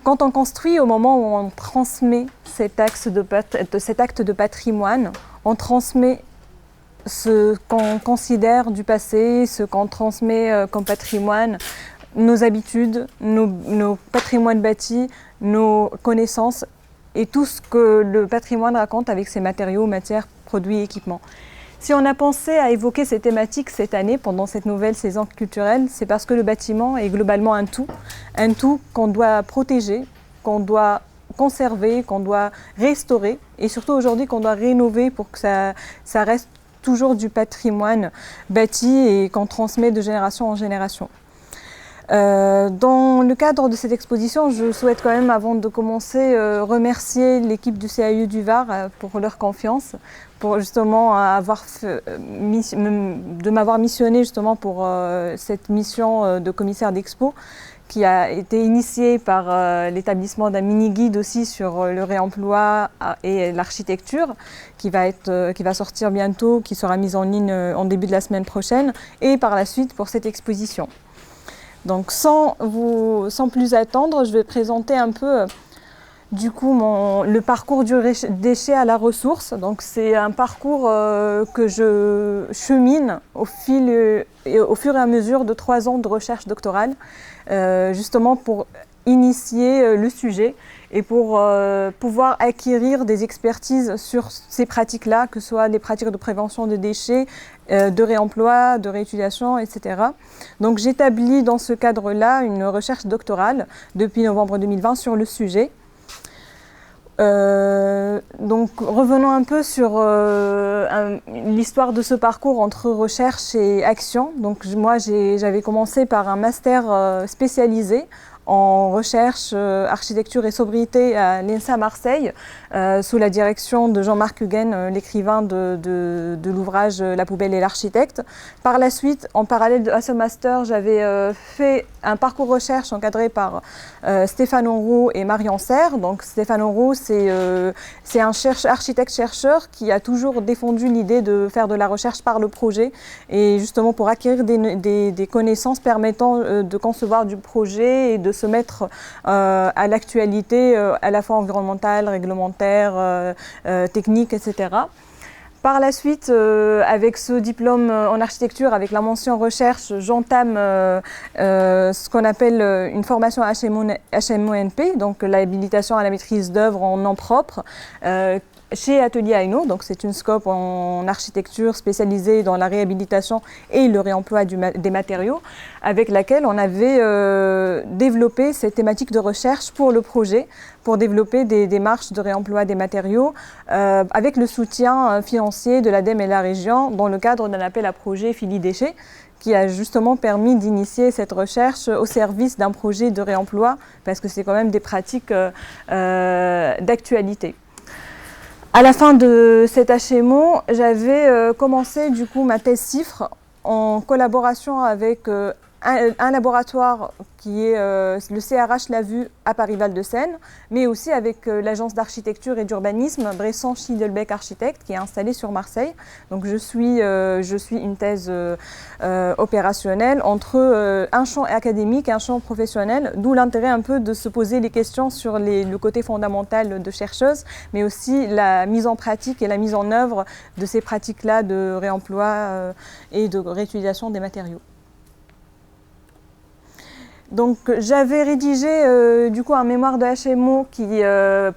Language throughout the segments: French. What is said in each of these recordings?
Quand on construit, au moment où on transmet cet acte de patrimoine, on transmet ce qu'on considère du passé, ce qu'on transmet comme patrimoine, nos habitudes, nos patrimoines bâtis, nos connaissances et tout ce que le patrimoine raconte avec ses matériaux, matières, produits, équipements. Si on a pensé à évoquer ces thématiques cette année pendant cette nouvelle saison culturelle, c'est parce que le bâtiment est globalement un tout qu'on doit protéger, qu'on doit conserver, qu'on doit restaurer et surtout aujourd'hui qu'on doit rénover pour que ça reste toujours du patrimoine bâti et qu'on transmet de génération en génération. Dans le cadre de cette exposition, je souhaite quand même, avant de commencer, remercier l'équipe du CAU du Var pour leur confiance, pour justement de m'avoir missionné justement pour cette mission de commissaire d'expo, qui a été initiée par l'établissement d'un mini-guide aussi sur le réemploi et l'architecture, qui va sortir bientôt, qui sera mise en ligne en début de la semaine prochaine, et par la suite pour cette exposition. Donc sans plus attendre, je vais présenter un peu du coup le parcours du déchet à la ressource. Donc c'est un parcours que je chemine au fur et à mesure de 3 ans de recherche doctorale, justement pour initier le sujet et pour pouvoir acquérir des expertises sur ces pratiques-là, que ce soit les pratiques de prévention de déchets, de réemploi, de réutilisation, etc. Donc j'établis dans ce cadre-là une recherche doctorale depuis novembre 2020 sur le sujet. Donc revenons un peu sur l'histoire de ce parcours entre recherche et action. Donc moi j'avais commencé par un master spécialisé en recherche, architecture et sobriété à l'ENSA Marseille, sous la direction de Jean-Marc Huguen, l'écrivain de l'ouvrage La poubelle et l'architecte. Par la suite, en parallèle à ce master, j'avais fait un parcours recherche encadré par Stéphane Onroux et Marion Serre. Donc Stéphane Onroux, c'est un architecte-chercheur qui a toujours défendu l'idée de faire de la recherche par le projet et justement pour acquérir des connaissances permettant de concevoir du projet et de se mettre à l'actualité à la fois environnementale, réglementaire, technique, etc. Par la suite, avec ce diplôme en architecture, avec la mention recherche, j'entame ce qu'on appelle une formation HMONP, donc l'habilitation à la maîtrise d'œuvre en nom propre, chez Atelier Hainaut. Donc c'est une scope en architecture spécialisée dans la réhabilitation et le réemploi des matériaux, avec laquelle on avait développé cette thématique de recherche pour le projet, pour développer des démarches de réemploi des matériaux, avec le soutien financier de l'ADEME et la région dans le cadre d'un appel à projet Fili Déchets, qui a justement permis d'initier cette recherche au service d'un projet de réemploi, parce que c'est quand même des pratiques d'actualité. À la fin de cet HMO, j'avais commencé du coup ma thèse CIFRE en collaboration avec un laboratoire qui est le CRH La Vue à Paris-Val-de-Seine, mais aussi avec l'agence d'architecture et d'urbanisme Bresson-Schiedelbeck Architecte qui est installée sur Marseille. Donc je suis une thèse opérationnelle entre un champ académique et un champ professionnel, d'où l'intérêt un peu de se poser les questions sur le côté fondamental de chercheuse, mais aussi la mise en pratique et la mise en œuvre de ces pratiques-là de réemploi et de réutilisation des matériaux. Donc j'avais rédigé du coup un mémoire de HMO qui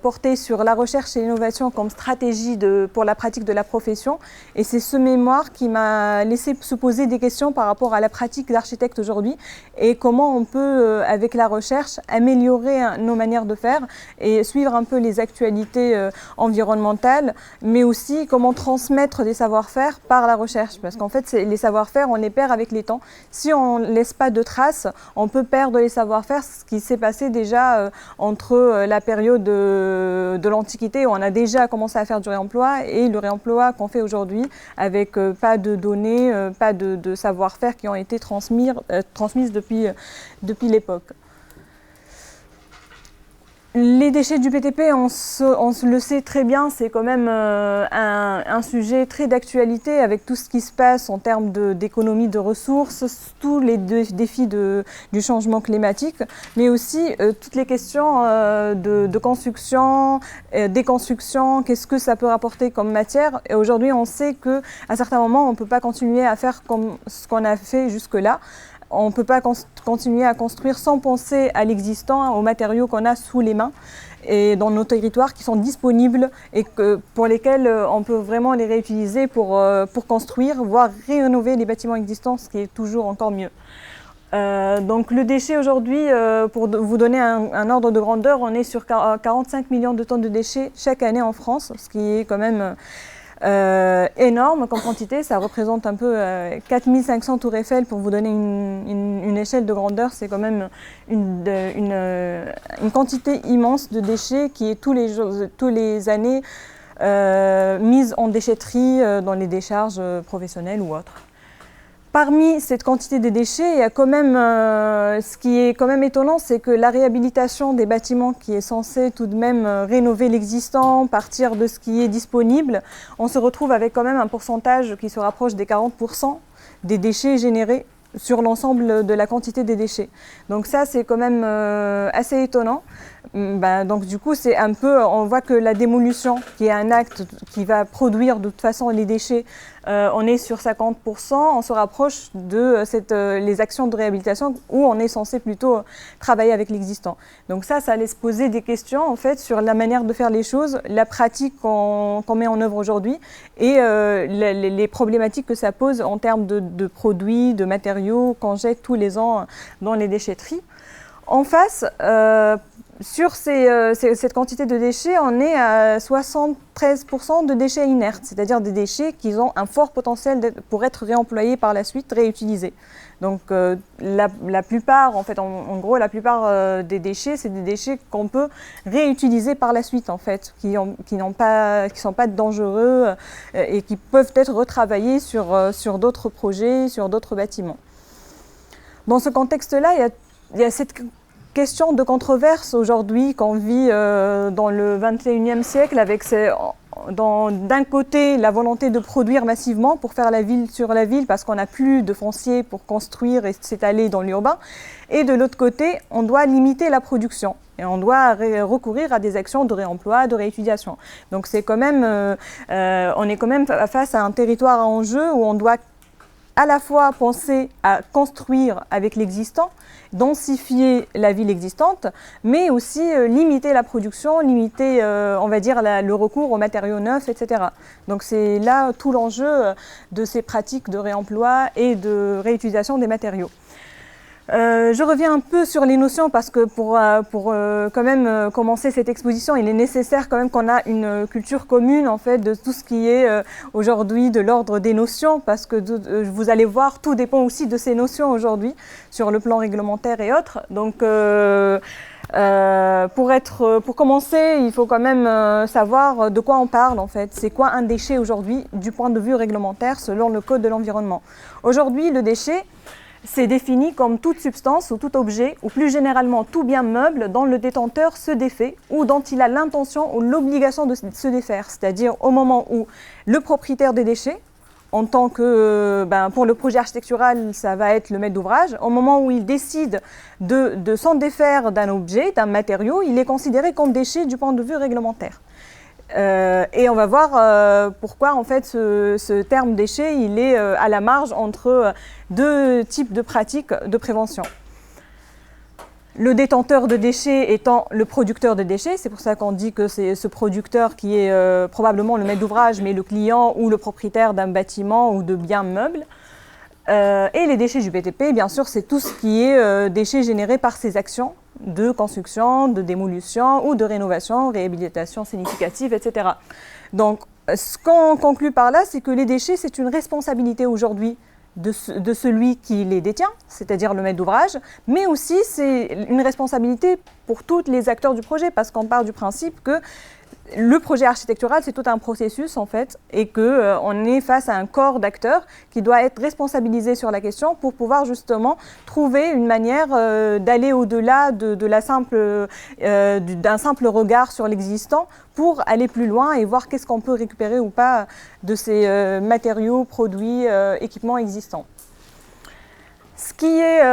portait sur la recherche et l'innovation comme stratégie pour la pratique de la profession, et c'est ce mémoire qui m'a laissé se poser des questions par rapport à la pratique d'architecte aujourd'hui et comment on peut avec la recherche améliorer nos manières de faire et suivre un peu les actualités environnementales, mais aussi comment transmettre des savoir-faire par la recherche, parce qu'en fait les savoir-faire on les perd avec les temps. Si on ne laisse pas de traces, on peut perdre les savoir-faire, ce qui s'est passé déjà entre la période de l'Antiquité où on a déjà commencé à faire du réemploi et le réemploi qu'on fait aujourd'hui avec pas de données, pas de savoir-faire qui ont été transmises depuis l'époque. Les déchets du BTP, on le sait très bien, c'est quand même un sujet très d'actualité avec tout ce qui se passe en termes d'économie de ressources, tous les défis du changement climatique, mais aussi toutes les questions de construction, déconstruction, qu'est-ce que ça peut rapporter comme matière. Et aujourd'hui, on sait qu'à certains moments, on ne peut pas continuer à faire comme ce qu'on a fait jusque-là. On ne peut pas continuer à construire sans penser à l'existant, aux matériaux qu'on a sous les mains et dans nos territoires qui sont disponibles et pour lesquels on peut vraiment les réutiliser pour construire, voire rénover les bâtiments existants, ce qui est toujours encore mieux. Donc le déchet aujourd'hui, pour vous donner un ordre de grandeur, on est sur 45 millions de tonnes de déchets chaque année en France, ce qui est quand même énorme comme quantité. Ça représente un peu 4500 tours Eiffel. Pour vous donner une échelle de grandeur, c'est quand même une quantité immense de déchets qui est tous les années mise en déchetterie dans les décharges professionnelles ou autres. Parmi cette quantité de déchets, il y a quand même, ce qui est quand même étonnant, c'est que la réhabilitation des bâtiments qui est censée tout de même rénover l'existant, partir de ce qui est disponible, on se retrouve avec quand même un pourcentage qui se rapproche des 40% des déchets générés sur l'ensemble de la quantité des déchets. Donc ça, c'est quand même assez étonnant. Donc du coup, c'est un peu, on voit que la démolition, qui est un acte qui va produire de toute façon les déchets, on est sur 50%, on se rapproche de les actions de réhabilitation où on est censé plutôt travailler avec l'existant. Donc ça laisse poser des questions en fait sur la manière de faire les choses, la pratique qu'on met en œuvre aujourd'hui et les problématiques que ça pose en termes de produits, de matériaux qu'on jette tous les ans dans les déchetteries. En face, sur cette quantité de déchets, on est à 73% de déchets inertes, c'est-à-dire des déchets qui ont un fort potentiel pour être réemployés par la suite, réutilisés. Donc la plupart, en fait, en gros, la plupart des déchets, c'est des déchets qu'on peut réutiliser par la suite, en fait, qui sont pas dangereux et qui peuvent être retravaillés sur d'autres projets, sur d'autres bâtiments. Dans ce contexte-là, il y a cette question de controverse aujourd'hui qu'on vit dans le 21e siècle avec d'un côté la volonté de produire massivement pour faire la ville sur la ville parce qu'on n'a plus de foncier pour construire et s'étaler dans l'urbain, et de l'autre côté on doit limiter la production et on doit recourir à des actions de réemploi, de réutilisation. Donc c'est quand même, on est quand même face à un territoire à enjeu où on doit à la fois penser à construire avec l'existant, densifier la ville existante, mais aussi limiter la production, limiter, on va dire, le recours aux matériaux neufs, etc. Donc c'est là tout l'enjeu de ces pratiques de réemploi et de réutilisation des matériaux. Je reviens un peu sur les notions parce que pour quand même commencer cette exposition, il est nécessaire quand même qu'on a une culture commune en fait de tout ce qui est aujourd'hui de l'ordre des notions, parce que vous allez voir, tout dépend aussi de ces notions aujourd'hui sur le plan réglementaire et autres. Donc pour commencer, il faut quand même savoir de quoi on parle en fait. C'est quoi un déchet aujourd'hui du point de vue réglementaire selon le Code de l'environnement. Aujourd'hui, le déchet, c'est défini comme toute substance ou tout objet, ou plus généralement tout bien meuble dont le détenteur se défait ou dont il a l'intention ou l'obligation de se défaire. C'est-à-dire au moment où le propriétaire des déchets, en tant que, pour le projet architectural, ça va être le maître d'ouvrage, au moment où il décide de s'en défaire d'un objet, d'un matériau, il est considéré comme déchet du point de vue réglementaire. Et on va voir pourquoi en fait ce terme déchet il est à la marge entre deux types de pratiques de prévention. Le détenteur de déchets étant le producteur de déchets, c'est pour ça qu'on dit que c'est ce producteur qui est probablement le maître d'ouvrage, mais le client ou le propriétaire d'un bâtiment ou de biens meubles. Et les déchets du BTP, bien sûr, c'est tout ce qui est déchets générés par ces actions de construction, de démolition ou de rénovation, réhabilitation significative, etc. Donc, ce qu'on conclut par là, c'est que les déchets, c'est une responsabilité aujourd'hui de celui qui les détient, c'est-à-dire le maître d'ouvrage, mais aussi c'est une responsabilité pour tous les acteurs du projet, parce qu'on part du principe que le projet architectural, c'est tout un processus en fait, et qu'on est face à un corps d'acteurs qui doit être responsabilisé sur la question pour pouvoir justement trouver une manière d'aller au-delà d'un simple regard sur l'existant pour aller plus loin et voir qu'est-ce qu'on peut récupérer ou pas de ces matériaux, produits, équipements existants. Ce qui est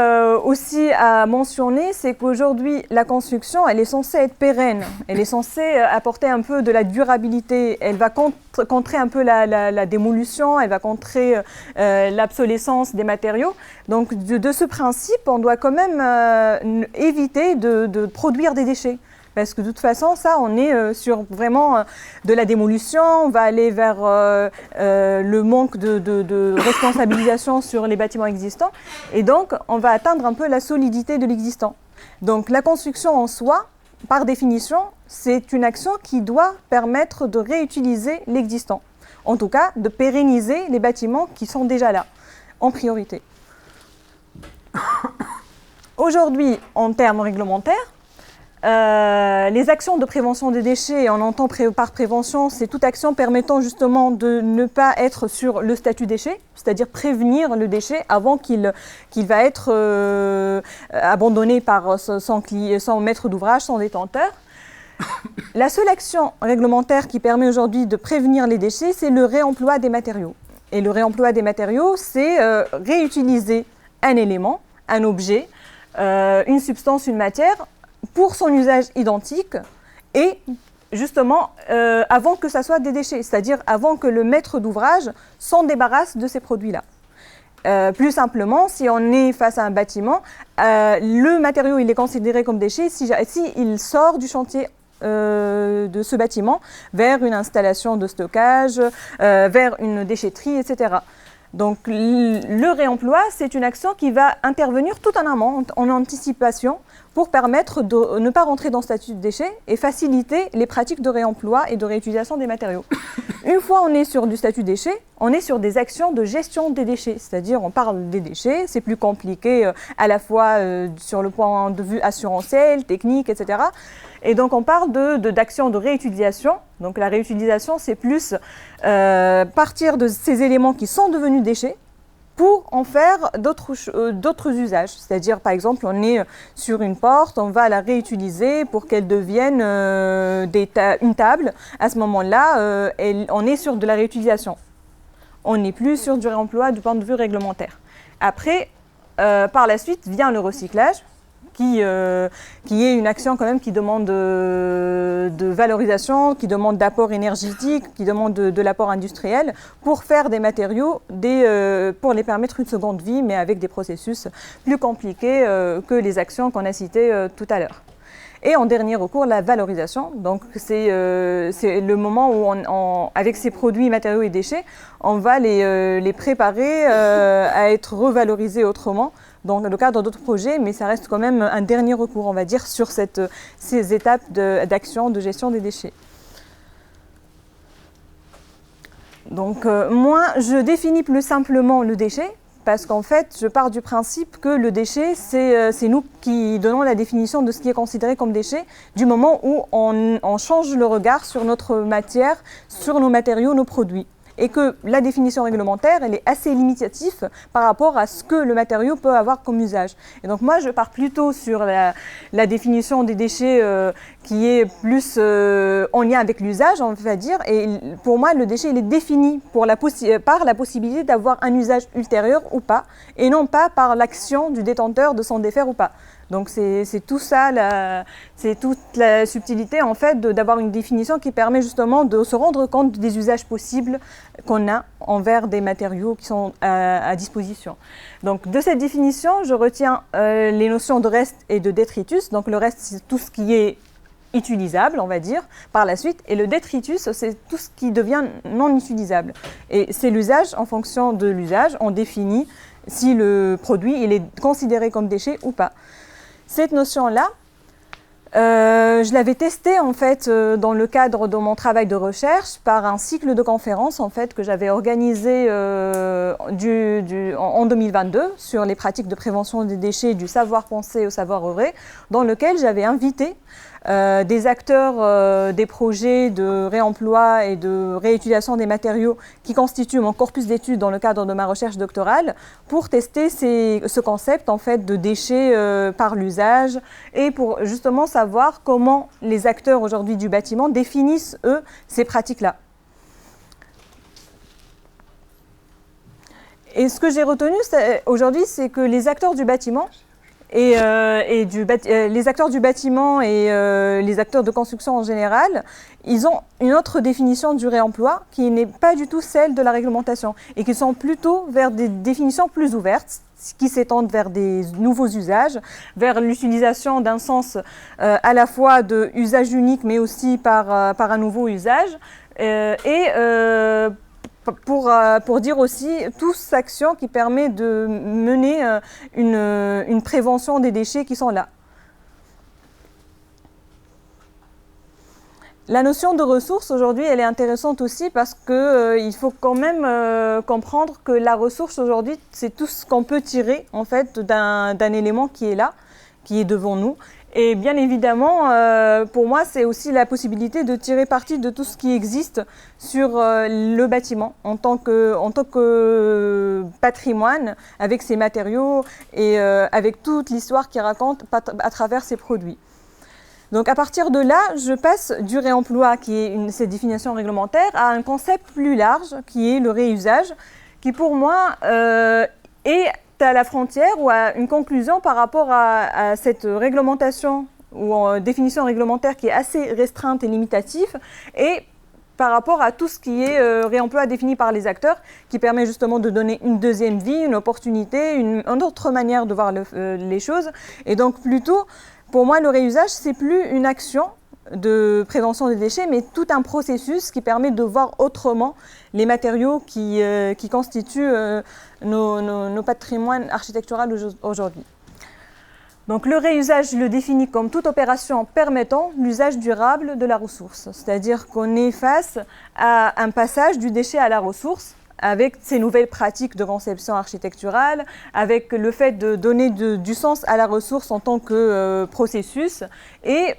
aussi à mentionner, c'est qu'aujourd'hui, la construction, elle est censée être pérenne. Elle est censée apporter un peu de la durabilité. Elle va contrer un peu la démolution, elle va contrer l'obsolescence des matériaux. Donc, de ce principe, on doit quand même éviter de produire des déchets. Parce que de toute façon, ça, on est sur vraiment de la démolition, on va aller vers le manque de responsabilisation sur les bâtiments existants. Et donc, on va atteindre un peu la solidité de l'existant. Donc, la construction en soi, par définition, c'est une action qui doit permettre de réutiliser l'existant. En tout cas, de pérenniser les bâtiments qui sont déjà là, en priorité. Aujourd'hui, en termes réglementaires, les actions de prévention des déchets, on entend par prévention, c'est toute action permettant justement de ne pas être sur le statut déchet, c'est-à-dire prévenir le déchet avant qu'il va être abandonné par son maître d'ouvrage, son détenteur. La seule action réglementaire qui permet aujourd'hui de prévenir les déchets, c'est le réemploi des matériaux. Et le réemploi des matériaux, c'est réutiliser un élément, un objet, une substance, une matière, pour son usage identique et justement avant que ça soit des déchets, c'est-à-dire avant que le maître d'ouvrage s'en débarrasse de ces produits-là. Plus simplement, si on est face à un bâtiment, le matériau il est considéré comme déchet si il sort du chantier de ce bâtiment vers une installation de stockage, vers une déchetterie, etc. Donc le réemploi, c'est une action qui va intervenir tout en amont, en anticipation, pour permettre de ne pas rentrer dans le statut de déchet et faciliter les pratiques de réemploi et de réutilisation des matériaux. Une fois on est sur du statut déchet, on est sur des actions de gestion des déchets, c'est-à-dire on parle des déchets, c'est plus compliqué à la fois sur le point de vue assurantiel, technique, etc. Et donc on parle d'actions de réutilisation. Donc la réutilisation, c'est plus partir de ces éléments qui sont devenus déchets pour en faire d'autres usages. C'est-à-dire, par exemple, on est sur une porte, on va la réutiliser pour qu'elle devienne une table. À ce moment-là, on est sur de la réutilisation. On n'est plus sur du réemploi du point de vue réglementaire. Après, par la suite, vient le recyclage, qui est une action quand même qui demande de valorisation, qui demande d'apport énergétique, qui demande de l'apport industriel pour faire des matériaux, pour les permettre une seconde vie, mais avec des processus plus compliqués que les actions qu'on a citées tout à l'heure. Et en dernier recours, la valorisation. Donc c'est le moment où, avec ces produits, matériaux et déchets, on va les préparer à être revalorisés autrement, dans le cadre d'autres projets, mais ça reste quand même un dernier recours, on va dire, sur ces étapes d'action de gestion des déchets. Donc moi, je définis plus simplement le déchet, parce qu'en fait, je pars du principe que le déchet, c'est nous qui donnons la définition de ce qui est considéré comme déchet, du moment où on change le regard sur notre matière, sur nos matériaux, nos produits. Et que la définition réglementaire, elle est assez limitative par rapport à ce que le matériau peut avoir comme usage. Et donc moi, je pars plutôt sur la définition des déchets qui est plus en lien avec l'usage, on va dire. Et pour moi, le déchet, il est défini par la possibilité d'avoir un usage ultérieur ou pas, et non pas par l'action du détenteur de s'en défaire ou pas. Donc c'est tout ça, c'est toute la subtilité en fait d'avoir une définition qui permet justement de se rendre compte des usages possibles qu'on a envers des matériaux qui sont à disposition. Donc de cette définition, je retiens les notions de reste et de détritus. Donc le reste, c'est tout ce qui est utilisable, on va dire, par la suite. Et le détritus, c'est tout ce qui devient non utilisable. Et c'est l'usage, en fonction de l'usage, on définit si le produit il est considéré comme déchet ou pas. Cette notion-là, je l'avais testée en fait dans le cadre de mon travail de recherche par un cycle de conférences en fait que j'avais organisé en 2022 sur les pratiques de prévention des déchets du savoir-penser au savoir-œuvrer, dans lequel j'avais invité des acteurs des projets de réemploi et de réutilisation des matériaux qui constituent mon corpus d'études dans le cadre de ma recherche doctorale pour tester ce concept en fait, de déchets par l'usage et pour justement savoir comment les acteurs aujourd'hui du bâtiment définissent, eux, ces pratiques-là. Et ce que j'ai retenu aujourd'hui, c'est que les acteurs du bâtiment les acteurs du bâtiment et les acteurs de construction en général, ils ont une autre définition du réemploi qui n'est pas du tout celle de la réglementation et qui sont plutôt vers des définitions plus ouvertes, qui s'étendent vers des nouveaux usages, vers l'utilisation d'un sens à la fois de usage unique mais aussi par un nouveau usage pour dire aussi toute action qui permet de mener une prévention des déchets qui sont là. La notion de ressource aujourd'hui, elle est intéressante aussi parce qu'il faut quand même comprendre que la ressource aujourd'hui, c'est tout ce qu'on peut tirer en fait d'un élément qui est là, qui est devant nous. Et bien évidemment, pour moi, c'est aussi la possibilité de tirer parti de tout ce qui existe sur le bâtiment en tant que patrimoine, avec ses matériaux et avec toute l'histoire qu'il raconte à travers ses produits. Donc à partir de là, je passe du réemploi, qui est cette définition réglementaire, à un concept plus large, qui est le réusage, qui pour moi est à la frontière ou à une conclusion par rapport à cette réglementation ou définition réglementaire qui est assez restreinte et limitative et par rapport à tout ce qui est réemploi défini par les acteurs qui permet justement de donner une deuxième vie, une opportunité, une autre manière de voir les choses. Et donc plutôt, pour moi, le réusage, c'est plus une action de prévention des déchets, mais tout un processus qui permet de voir autrement les matériaux qui constituent nos patrimoines architecturaux aujourd'hui. Donc le réusage, je le définis comme toute opération permettant l'usage durable de la ressource, c'est-à-dire qu'on est face à un passage du déchet à la ressource, avec ces nouvelles pratiques de conception architecturale, avec le fait de donner du sens à la ressource en tant que processus. Et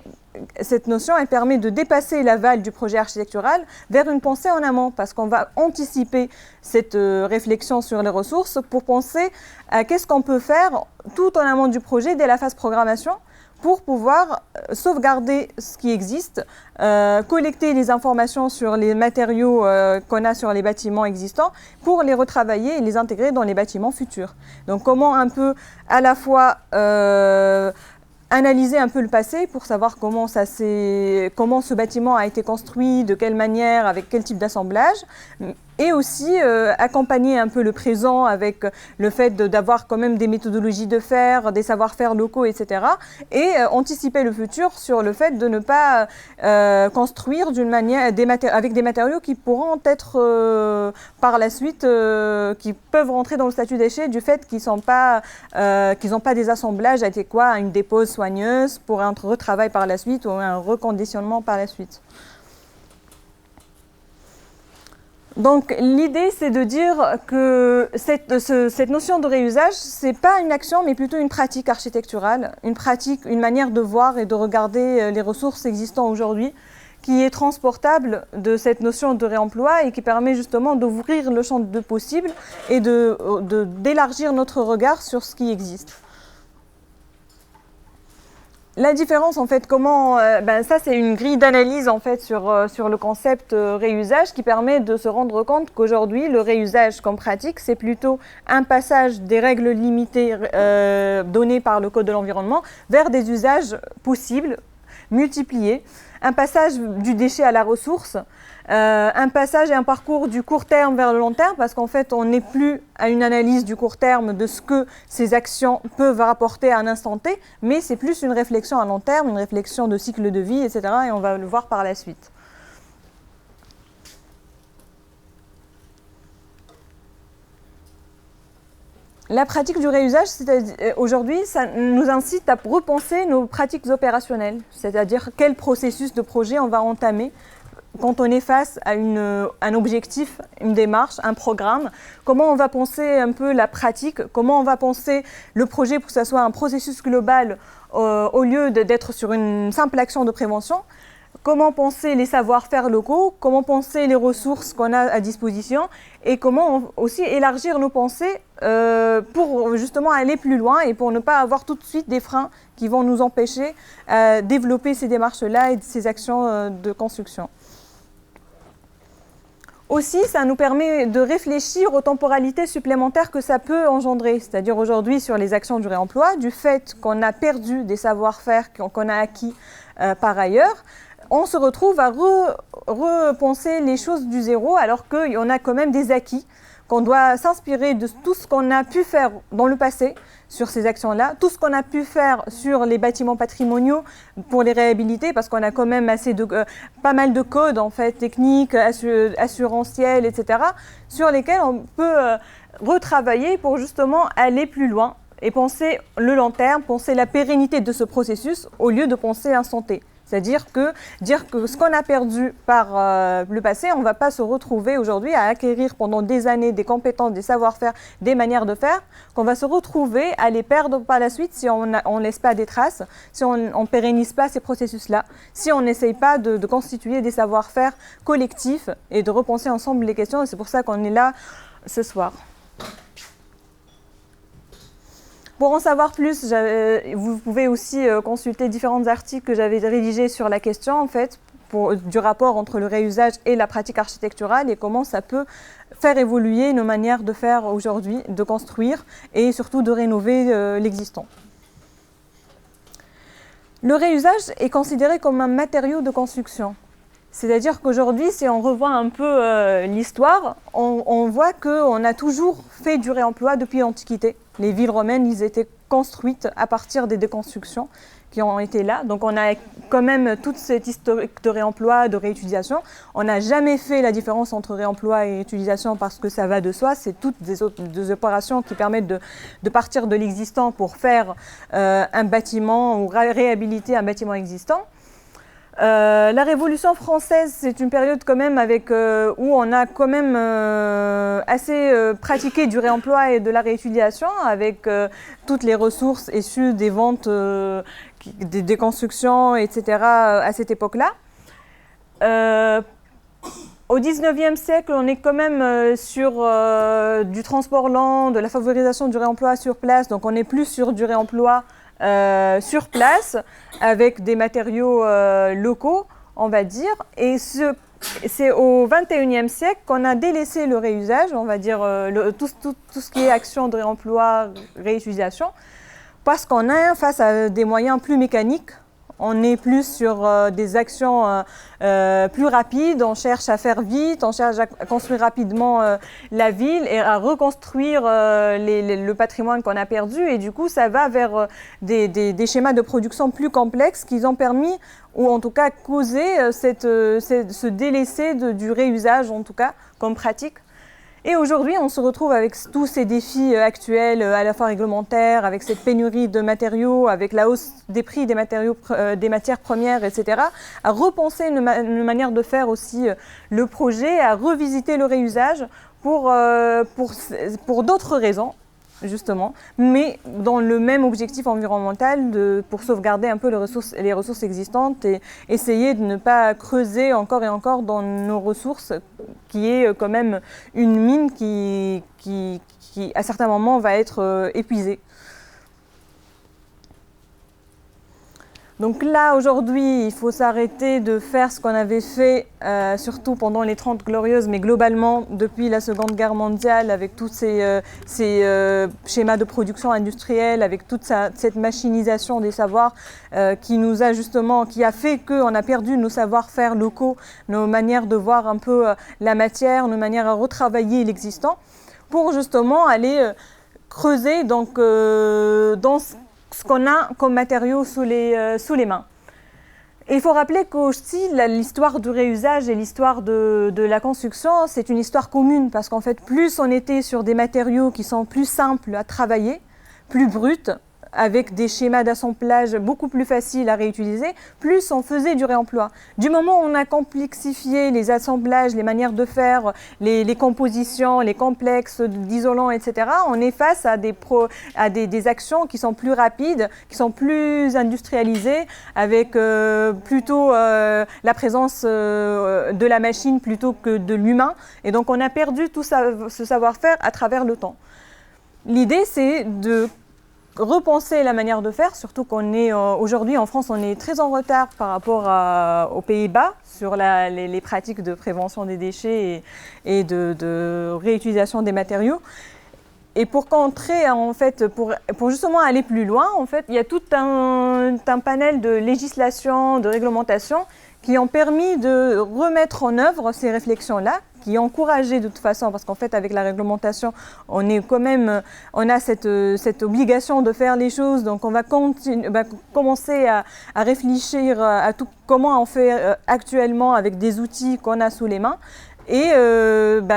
cette notion, elle permet de dépasser l'aval du projet architectural vers une pensée en amont, parce qu'on va anticiper cette réflexion sur les ressources pour penser à qu'est-ce qu'on peut faire tout en amont du projet dès la phase programmation, pour pouvoir sauvegarder ce qui existe, collecter les informations sur les matériaux qu'on a sur les bâtiments existants pour les retravailler et les intégrer dans les bâtiments futurs. Donc comment un peu à la fois analyser un peu le passé pour savoir comment ce bâtiment a été construit, de quelle manière, avec quel type d'assemblage, et aussi accompagner un peu le présent avec le fait d'avoir quand même des méthodologies de faire, des savoir-faire locaux, etc. Et anticiper le futur sur le fait de ne pas construire d'une manière avec des matériaux qui pourront être par la suite, qui peuvent rentrer dans le statut déchet du fait qu'ils n'ont pas des assemblages adéquats à une dépose soigneuse pour un retravail par la suite ou un reconditionnement par la suite. Donc l'idée, c'est de dire que cette notion de réusage, ce n'est pas une action, mais plutôt une pratique architecturale, une manière de voir et de regarder les ressources existantes aujourd'hui, qui est transportable de cette notion de réemploi et qui permet justement d'ouvrir le champ de possibles et d'élargir notre regard sur ce qui existe. La différence, en fait, ça c'est une grille d'analyse en fait sur le concept réusage qui permet de se rendre compte qu'aujourd'hui le réusage comme pratique c'est plutôt un passage des règles limitées données par le Code de l'environnement vers des usages possibles, multipliés, un passage du déchet à la ressource, un passage et un parcours du court terme vers le long terme, parce qu'en fait, on n'est plus à une analyse du court terme de ce que ces actions peuvent rapporter à un instant T, mais c'est plus une réflexion à long terme, une réflexion de cycle de vie, etc. Et on va le voir par la suite. La pratique du réusage, aujourd'hui, ça nous incite à repenser nos pratiques opérationnelles, c'est-à-dire quel processus de projet on va entamer quand on est face à un objectif, une démarche, un programme, comment on va penser un peu la pratique, comment on va penser le projet pour que ça soit un processus global au lieu d'être sur une simple action de prévention. Comment penser les savoir-faire locaux, comment penser les ressources qu'on a à disposition et comment aussi élargir nos pensées pour justement aller plus loin et pour ne pas avoir tout de suite des freins qui vont nous empêcher de développer ces démarches-là et ces actions de construction. Aussi, ça nous permet de réfléchir aux temporalités supplémentaires que ça peut engendrer, c'est-à-dire aujourd'hui sur les actions du réemploi, du fait qu'on a perdu des savoir-faire qu'on a acquis par ailleurs, on se retrouve à repenser les choses du zéro alors qu'il y en a quand même des acquis, qu'on doit s'inspirer de tout ce qu'on a pu faire dans le passé sur ces actions-là, tout ce qu'on a pu faire sur les bâtiments patrimoniaux pour les réhabiliter, parce qu'on a quand même pas mal de codes en fait, techniques, assurantiels, etc., sur lesquels on peut retravailler pour justement aller plus loin et penser le long terme, penser la pérennité de ce processus au lieu de penser l'instant T. C'est-à-dire que dire que ce qu'on a perdu par le passé, on ne va pas se retrouver aujourd'hui à acquérir pendant des années des compétences, des savoir-faire, des manières de faire, qu'on va se retrouver à les perdre par la suite si on ne laisse pas des traces, si on ne pérennise pas ces processus-là, si on n'essaye pas de constituer des savoir-faire collectifs et de repenser ensemble les questions. Et c'est pour ça qu'on est là ce soir. Pour en savoir plus, vous pouvez aussi consulter différents articles que j'avais rédigés sur la question, en fait, du rapport entre le réusage et la pratique architecturale et comment ça peut faire évoluer nos manières de faire aujourd'hui, de construire et surtout de rénover l'existant. Le réusage est considéré comme un matériau de construction. C'est-à-dire qu'aujourd'hui, si on revoit un peu l'histoire, on voit qu'on a toujours fait du réemploi depuis l'Antiquité. Les villes romaines, ils étaient construites à partir des déconstructions qui ont été là. Donc on a quand même toute cette historique de réemploi, de réutilisation. On n'a jamais fait la différence entre réemploi et réutilisation parce que ça va de soi. C'est toutes des opérations qui permettent de partir de l'existant pour faire un bâtiment ou réhabiliter un bâtiment existant. La Révolution française, c'est une période quand même où on a quand même assez pratiqué du réemploi et de la réutilisation avec toutes les ressources issues des ventes, des constructions, etc. à cette époque-là. Au XIXe siècle, on est quand même sur du transport lent, de la favorisation du réemploi sur place, donc on est plus sur du réemploi sur place, avec des matériaux locaux, on va dire. Et c'est au XXIe siècle qu'on a délaissé le réusage, on va dire tout ce qui est action de réemploi, réutilisation, parce qu'on est face à des moyens plus mécaniques. On est plus sur des actions plus rapides, on cherche à faire vite, on cherche à construire rapidement la ville et à reconstruire le patrimoine qu'on a perdu. Et du coup, ça va vers des schémas de production plus complexes qui ont permis, ou en tout cas causé, ce délaissé du réusage, en tout cas, comme pratique. Et aujourd'hui, on se retrouve avec tous ces défis actuels, à la fois réglementaires, avec cette pénurie de matériaux, avec la hausse des prix des matériaux, des matières premières, etc., à repenser une manière de faire aussi le projet, à revisiter le réusage pour d'autres raisons, justement, mais dans le même objectif environnemental pour sauvegarder un peu les ressources existantes et essayer de ne pas creuser encore et encore dans nos ressources, qui est quand même une mine qui à certains moments, va être épuisée. Donc là, aujourd'hui, il faut s'arrêter de faire ce qu'on avait fait, surtout pendant les 30 Glorieuses, mais globalement, depuis la Seconde Guerre mondiale, avec tous ces schémas de production industrielle, avec toute cette machinisation des savoirs qui a fait qu'on a perdu nos savoir-faire locaux, nos manières de voir un peu la matière, nos manières à retravailler l'existant, pour justement aller creuser dans ce qu'on a comme matériaux sous les mains. Et il faut rappeler qu'aussi l'histoire du réusage et l'histoire de la construction, c'est une histoire commune, parce qu'en fait, plus on était sur des matériaux qui sont plus simples à travailler, plus bruts, avec des schémas d'assemblage beaucoup plus faciles à réutiliser, plus on faisait du réemploi. Du moment où on a complexifié les assemblages, les manières de faire, les compositions, les complexes d'isolants, etc., on est face à des actions qui sont plus rapides, qui sont plus industrialisées, avec plutôt la présence de la machine plutôt que de l'humain. Et donc on a perdu tout ce savoir-faire à travers le temps. L'idée, c'est de repenser la manière de faire, surtout qu'on est aujourd'hui en France, on est très en retard par rapport aux Pays-Bas sur les pratiques de prévention des déchets et de réutilisation des matériaux. Et pour contrer, en fait, pour justement aller plus loin, en fait, il y a tout un panel de législation, de réglementation qui ont permis de remettre en œuvre ces réflexions-là, qui encourageaient de toute façon, parce qu'en fait, avec la réglementation, on a cette obligation de faire les choses, donc on va commencer à réfléchir à tout comment on fait actuellement avec des outils qu'on a sous les mains. Et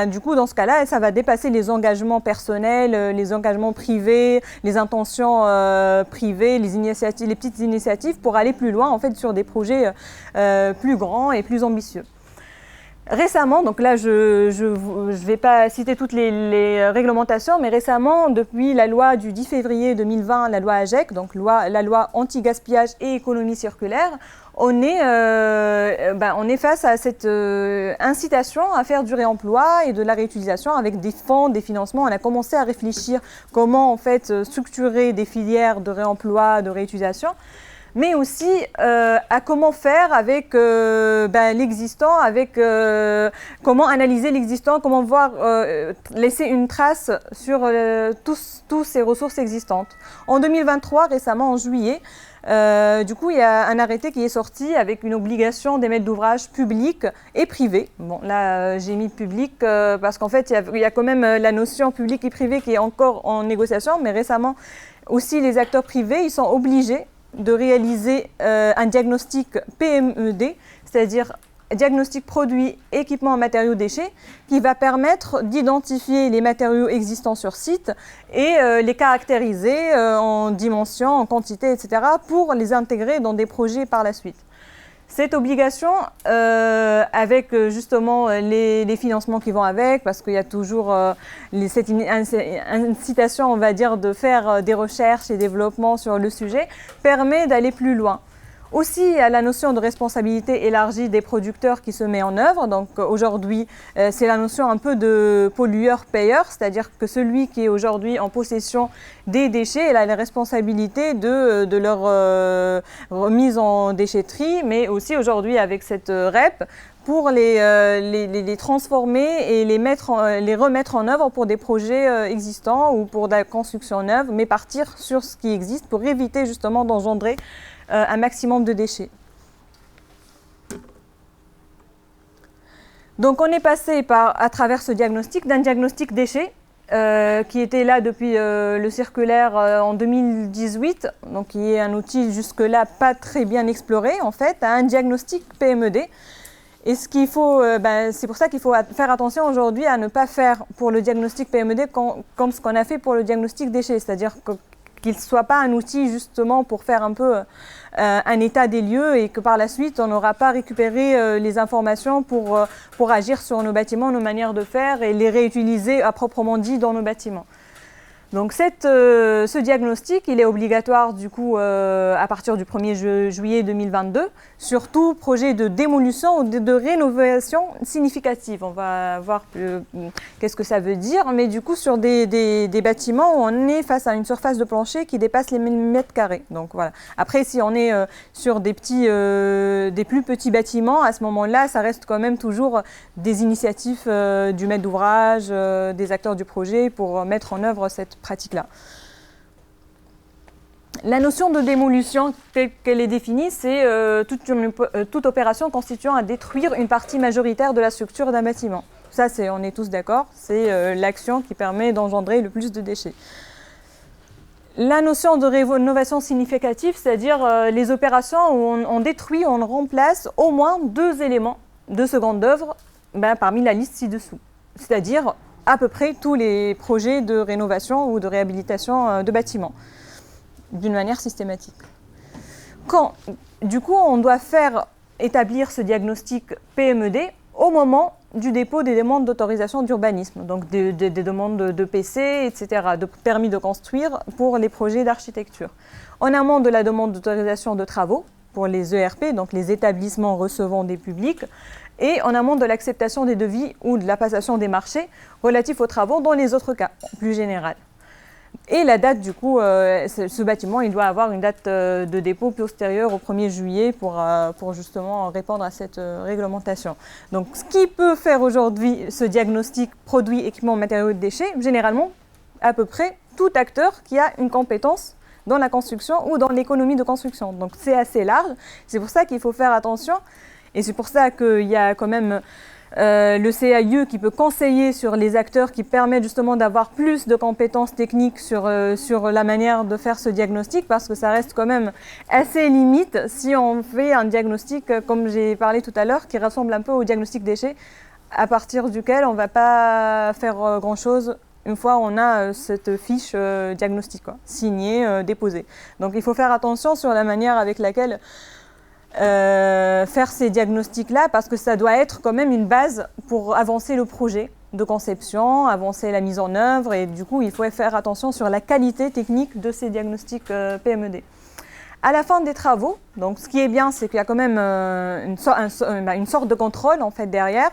du coup, dans ce cas-là, ça va dépasser les engagements personnels, les engagements privés, les intentions privées, les petites initiatives pour aller plus loin en fait, sur des projets plus grands et plus ambitieux. Récemment, donc là je vais pas citer toutes les réglementations, mais récemment, depuis la loi du 10 février 2020, la loi AGEC, donc la loi anti-gaspillage et économie circulaire, on est face à cette incitation à faire du réemploi et de la réutilisation avec des fonds, des financements. On a commencé à réfléchir comment en fait structurer des filières de réemploi, de réutilisation, mais aussi à comment faire avec l'existant, avec comment analyser l'existant, comment voir laisser une trace sur tous ces ressources existantes. En 2023, récemment en juillet, du coup, il y a un arrêté qui est sorti avec une obligation des maîtres d'ouvrage publics et privés. Bon, là, j'ai mis public parce qu'en fait, il y a quand même la notion public et privé qui est encore en négociation, mais récemment aussi, les acteurs privés, ils sont obligés de réaliser un diagnostic PMED, c'est-à-dire diagnostic produits, équipements, matériaux, déchets, qui va permettre d'identifier les matériaux existants sur site et les caractériser en dimension, en quantité, etc., pour les intégrer dans des projets par la suite. Cette obligation, avec justement les financements qui vont avec, parce qu'il y a toujours cette incitation, on va dire, de faire des recherches et développements sur le sujet, permet d'aller plus loin. Aussi, il y a la notion de responsabilité élargie des producteurs qui se met en œuvre. Donc aujourd'hui, c'est la notion un peu de pollueur-payeur, c'est-à-dire que celui qui est aujourd'hui en possession des déchets, il a la responsabilité de leur remise en déchetterie, mais aussi aujourd'hui avec cette REP, pour les transformer et les remettre en œuvre pour des projets existants ou pour de la construction neuve, mais partir sur ce qui existe pour éviter justement d'engendrer un maximum de déchets. Donc on est passé à travers ce diagnostic, d'un diagnostic déchets qui était là depuis le circulaire en 2018, donc qui est un outil jusque-là pas très bien exploré en fait, à un diagnostic PMED. Et ce qu'il faut, c'est pour ça qu'il faut faire attention aujourd'hui à ne pas faire pour le diagnostic PMED comme ce qu'on a fait pour le diagnostic déchets, c'est-à-dire qu'il ne soit pas un outil justement pour faire un peu un état des lieux et que par la suite on n'aura pas récupéré les informations pour agir sur nos bâtiments, nos manières de faire et les réutiliser à proprement dit dans nos bâtiments. Donc ce diagnostic, il est obligatoire du coup à partir du 1er juillet 2022 sur tout projet de démolition ou de rénovation significative. On va voir qu'est-ce que ça veut dire, mais du coup sur des bâtiments où on est face à une surface de plancher qui dépasse les 1000 mètres carrés. Donc voilà. Après, si on est sur des plus petits bâtiments, à ce moment-là, ça reste quand même toujours des initiatives du maître d'ouvrage, des acteurs du projet pour mettre en œuvre cette pratique-là. La notion de démolition telle qu'elle est définie, c'est toute opération constituant à détruire une partie majoritaire de la structure d'un bâtiment. Ça, on est tous d'accord, c'est l'action qui permet d'engendrer le plus de déchets. La notion de rénovation significative, c'est-à-dire les opérations où on détruit, on remplace au moins 2 éléments de seconde œuvre parmi la liste ci-dessous. C'est-à-dire à peu près tous les projets de rénovation ou de réhabilitation de bâtiments. d'une manière systématique. Du coup, on doit établir ce diagnostic PMED au moment du dépôt des demandes d'autorisation d'urbanisme, donc des demandes de PC, etc., de permis de construire pour les projets d'architecture. En amont de la demande d'autorisation de travaux, pour les ERP, donc les établissements recevant des publics, et en amont de l'acceptation des devis ou de la passation des marchés relatifs aux travaux dans les autres cas, plus général. Et la date, du coup, ce bâtiment, il doit avoir une date de dépôt postérieure au 1er juillet pour justement répondre à cette réglementation. Donc, ce qui peut faire aujourd'hui ce diagnostic produits, équipements, matériaux et déchets, généralement, à peu près tout acteur qui a une compétence dans la construction ou dans l'économie de construction. Donc, c'est assez large. C'est pour ça qu'il faut faire attention. Et c'est pour ça qu'il y a quand même le CAIE qui peut conseiller sur les acteurs qui permettent justement d'avoir plus de compétences techniques sur la manière de faire ce diagnostic, parce que ça reste quand même assez limite si on fait un diagnostic, comme j'ai parlé tout à l'heure, qui ressemble un peu au diagnostic déchets, à partir duquel on ne va pas faire grand-chose une fois on a cette fiche diagnostic, signée, déposée. Donc il faut faire attention sur la manière avec laquelle faire ces diagnostics-là, parce que ça doit être quand même une base pour avancer le projet de conception, avancer la mise en œuvre, et du coup il faut faire attention sur la qualité technique de ces diagnostics PMED. À la fin des travaux, donc ce qui est bien, c'est qu'il y a quand même une sorte de contrôle en fait derrière,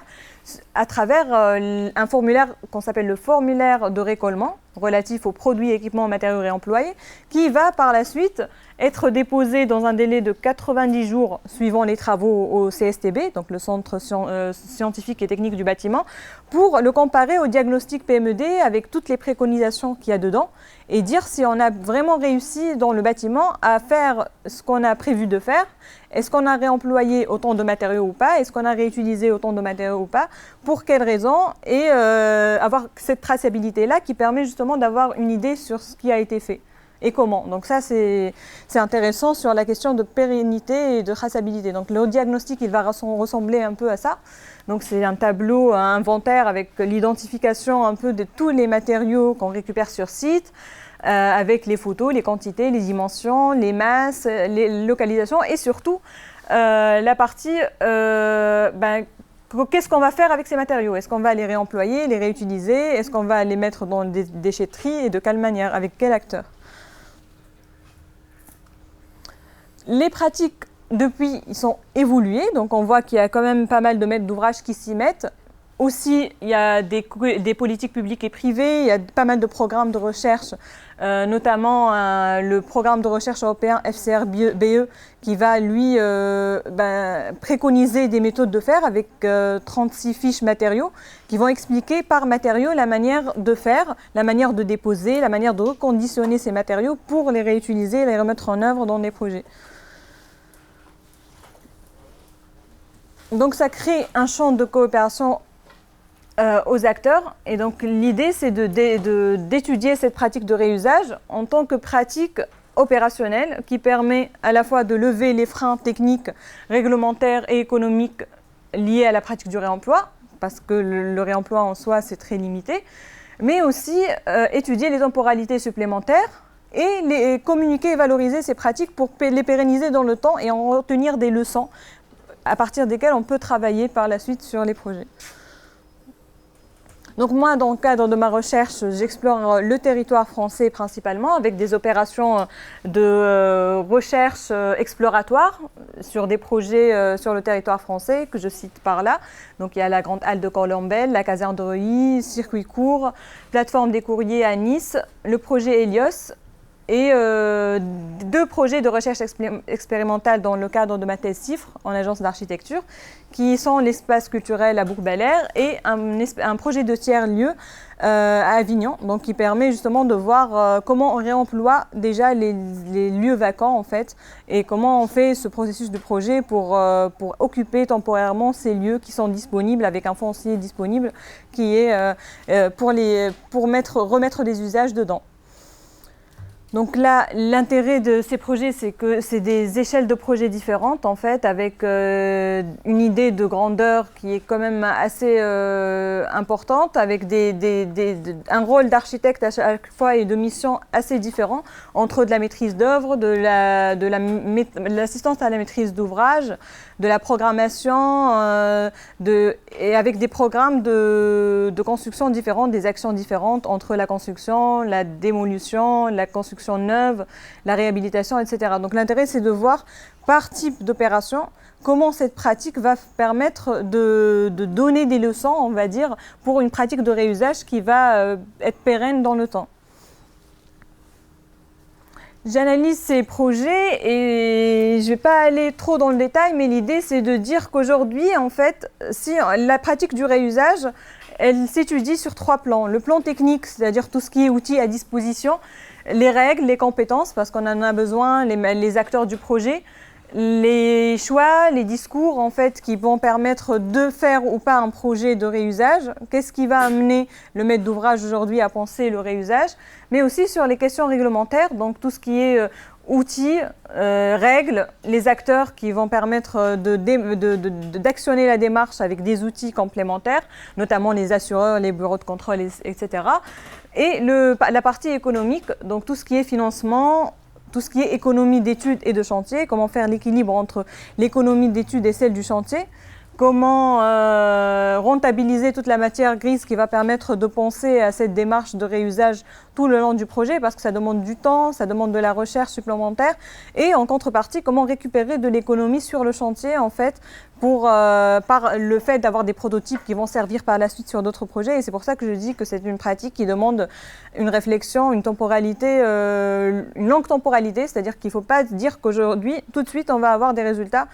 à travers un formulaire qu'on s'appelle le formulaire de récolement relatif aux produits, équipements, matériaux réemployés, qui va par la suite être déposé dans un délai de 90 jours suivant les travaux au CSTB, donc le Centre scientifique et technique du bâtiment, pour le comparer au diagnostic PMED avec toutes les préconisations qu'il y a dedans et dire si on a vraiment réussi dans le bâtiment à faire ce qu'on a prévu de faire. Est-ce qu'on a réemployé autant de matériaux ou pas? Est-ce qu'on a réutilisé autant de matériaux ou pas? Pour quelles raisons? Et avoir cette traçabilité-là qui permet justement d'avoir une idée sur ce qui a été fait et comment. Donc ça, c'est intéressant sur la question de pérennité et de traçabilité. Donc le diagnostic, il va ressembler un peu à ça. Donc c'est un tableau, un inventaire avec l'identification un peu de tous les matériaux qu'on récupère sur site, avec les photos, les quantités, les dimensions, les masses, les localisations et surtout la partie qu'est-ce qu'on va faire avec ces matériaux? Est-ce qu'on va les réemployer, les réutiliser? Est-ce qu'on va les mettre dans des déchetteries et de quelle manière? Avec quel acteur? Les pratiques, depuis, ils sont évoluées, donc on voit qu'il y a quand même pas mal de maîtres d'ouvrage qui s'y mettent. Aussi, il y a des politiques publiques et privées, il y a pas mal de programmes de recherche, notamment le programme de recherche européen FCR-BE qui va, lui, préconiser des méthodes de faire avec 36 fiches matériaux qui vont expliquer par matériau la manière de faire, la manière de déposer, la manière de reconditionner ces matériaux pour les réutiliser et les remettre en œuvre dans des projets. Donc ça crée un champ de coopération aux acteurs, et donc l'idée c'est d'étudier cette pratique de réusage en tant que pratique opérationnelle qui permet à la fois de lever les freins techniques, réglementaires et économiques liés à la pratique du réemploi, parce que le réemploi en soi c'est très limité, mais aussi étudier les temporalités supplémentaires et communiquer et valoriser ces pratiques pour les pérenniser dans le temps et en retenir des leçons à partir desquelles on peut travailler par la suite sur les projets. Donc moi, dans le cadre de ma recherche, j'explore le territoire français principalement avec des opérations de recherche exploratoire sur des projets sur le territoire français que je cite par là. Donc il y a la Grande Halle de Colombelles, la caserne de Reuilly, circuit court, plateforme des courriers à Nice, le projet Helios et 2 projets de recherche expérimentale dans le cadre de ma thèse CIFRE en agence d'architecture, qui sont l'espace culturel à Bourg-Bel-Air et un projet de tiers-lieu à Avignon, donc qui permet justement de voir comment on réemploie déjà les lieux vacants en fait, et comment on fait ce processus de projet pour occuper temporairement ces lieux qui sont disponibles avec un foncier disponible qui est pour remettre des usages dedans. Donc là, l'intérêt de ces projets, c'est que c'est des échelles de projets différentes, en fait, avec une idée de grandeur qui est quand même assez importante, avec un rôle d'architecte à chaque fois et de mission assez différent, entre de la maîtrise d'œuvre, de l'assistance à la maîtrise d'ouvrage, de la programmation, et avec des programmes de construction différents, des actions différentes entre la construction, la démolution, la construction neuve, la réhabilitation, etc. Donc l'intérêt, c'est de voir par type d'opération comment cette pratique va permettre de donner des leçons, on va dire, pour une pratique de réusage qui va être pérenne dans le temps. J'analyse ces projets et je ne vais pas aller trop dans le détail, mais l'idée c'est de dire qu'aujourd'hui, en fait, si la pratique du réusage, elle s'étudie sur 3 plans. Le plan technique, c'est-à-dire tout ce qui est outils à disposition, les règles, les compétences, parce qu'on en a besoin, les acteurs du projet, les choix, les discours en fait qui vont permettre de faire ou pas un projet de réusage, qu'est-ce qui va amener le maître d'ouvrage aujourd'hui à penser le réusage, mais aussi sur les questions réglementaires, donc tout ce qui est outils, règles, les acteurs qui vont permettre d'actionner la démarche avec des outils complémentaires, notamment les assureurs, les bureaux de contrôle, etc. Et la partie économique, donc tout ce qui est financement, tout ce qui est économie d'études et de chantier, comment faire l'équilibre entre l'économie d'études et celle du chantier, comment rentabiliser toute la matière grise qui va permettre de penser à cette démarche de réusage tout le long du projet, parce que ça demande du temps, ça demande de la recherche supplémentaire, et en contrepartie, comment récupérer de l'économie sur le chantier, en fait, par le fait d'avoir des prototypes qui vont servir par la suite sur d'autres projets. Et c'est pour ça que je dis que c'est une pratique qui demande une réflexion, une temporalité, une longue temporalité, c'est-à-dire qu'il ne faut pas dire qu'aujourd'hui, tout de suite, on va avoir des résultats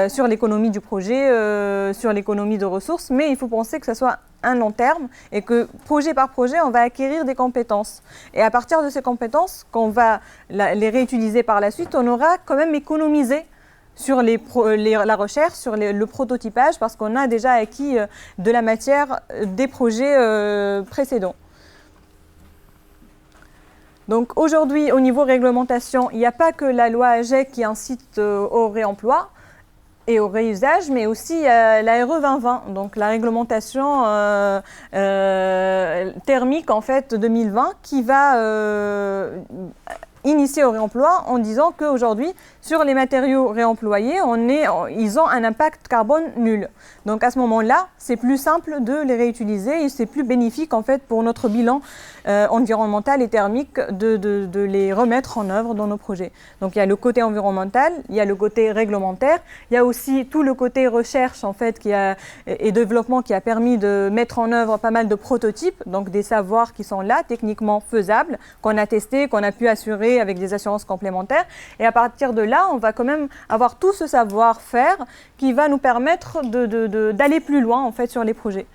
sur l'économie du projet, sur l'économie de ressources, mais il faut penser que ça soit un long terme et que projet par projet, on va acquérir des compétences. Et à partir de ces compétences, qu'on va les réutiliser par la suite, on aura quand même économisé sur la recherche, sur le prototypage, parce qu'on a déjà acquis de la matière des projets précédents. Donc aujourd'hui, au niveau réglementation, il n'y a pas que la loi AGEC qui incite au réemploi et au réusage, mais aussi la RE 2020, donc la réglementation thermique en fait 2020, qui va initier au réemploi en disant qu'aujourd'hui, sur les matériaux réemployés, ils ont un impact carbone nul. Donc à ce moment-là, c'est plus simple de les réutiliser et c'est plus bénéfique en fait pour notre bilan environnemental et thermique de les remettre en œuvre dans nos projets. Donc il y a le côté environnemental, il y a le côté réglementaire, il y a aussi tout le côté recherche en fait et développement qui a permis de mettre en œuvre pas mal de prototypes, donc des savoirs qui sont là, techniquement faisables, qu'on a testés, qu'on a pu assurer avec des assurances complémentaires. Et à partir de là, on va quand même avoir tout ce savoir-faire qui va nous permettre d'aller plus loin en fait sur les projets.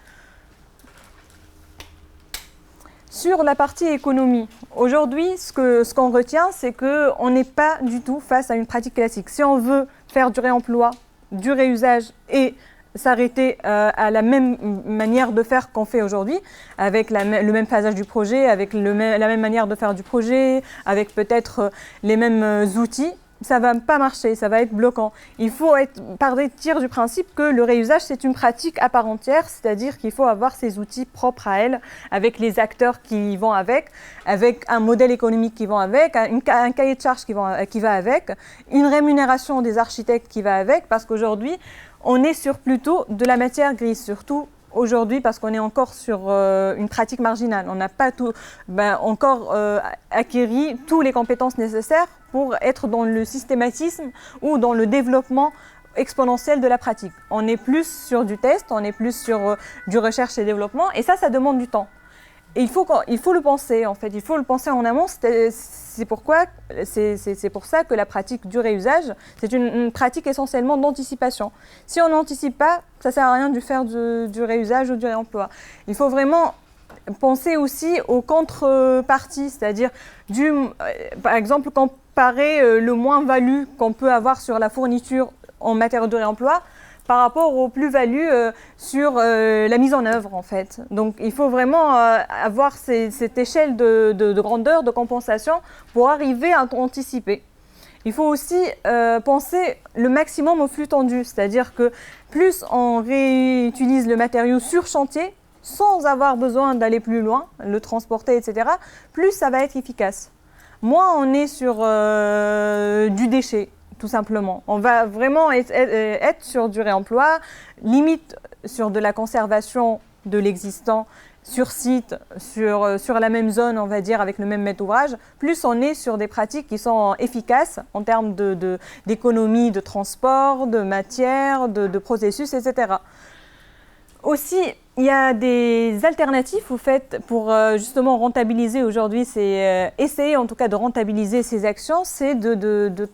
Sur la partie économie, aujourd'hui, ce qu'on retient, c'est qu'on n'est pas du tout face à une pratique classique. Si on veut faire du réemploi, du réusage et s'arrêter à la même manière de faire qu'on fait aujourd'hui, avec le même phasage du projet, avec la même manière de faire du projet, avec peut-être les mêmes outils, ça ne va pas marcher, ça va être bloquant. Il faut partir du principe que le réusage, c'est une pratique à part entière, c'est-à-dire qu'il faut avoir ses outils propres à elle, avec les acteurs qui vont avec un modèle économique qui va avec, un cahier de charges qui va avec, une rémunération des architectes qui va avec, parce qu'aujourd'hui, on est sur plutôt de la matière grise, surtout aujourd'hui parce qu'on est encore sur une pratique marginale. On n'a pas encore acquéri toutes les compétences nécessaires pour être dans le systématisme ou dans le développement exponentiel de la pratique. On est plus sur du test, on est plus sur du recherche et développement, et ça demande du temps. Et il faut le penser, en fait, il faut le penser en amont. C'est pour ça que la pratique du réusage, c'est une pratique essentiellement d'anticipation. Si on n'anticipe pas, ça ne sert à rien de faire du réusage ou du réemploi. Il faut vraiment penser aussi aux contreparties, c'est-à-dire, par exemple, comparer le moins-value qu'on peut avoir sur la fourniture en matière de réemploi par rapport aux plus-values sur la mise en œuvre en fait. Donc il faut vraiment avoir cette échelle de grandeur, de compensation pour arriver à anticiper. Il faut aussi penser le maximum au flux tendu, c'est-à-dire que plus on réutilise le matériau sur chantier, sans avoir besoin d'aller plus loin, le transporter, etc., plus ça va être efficace. Moins on est sur du déchet, tout simplement. On va vraiment être sur du réemploi, limite sur de la conservation de l'existant sur site, sur la même zone, on va dire, avec le même maître d'ouvrage, plus on est sur des pratiques qui sont efficaces en termes d'économie de transport, de matière, de processus, etc. Aussi, il y a des alternatives au fait pour justement rentabiliser aujourd'hui, c'est essayer en tout cas de rentabiliser ces actions, c'est de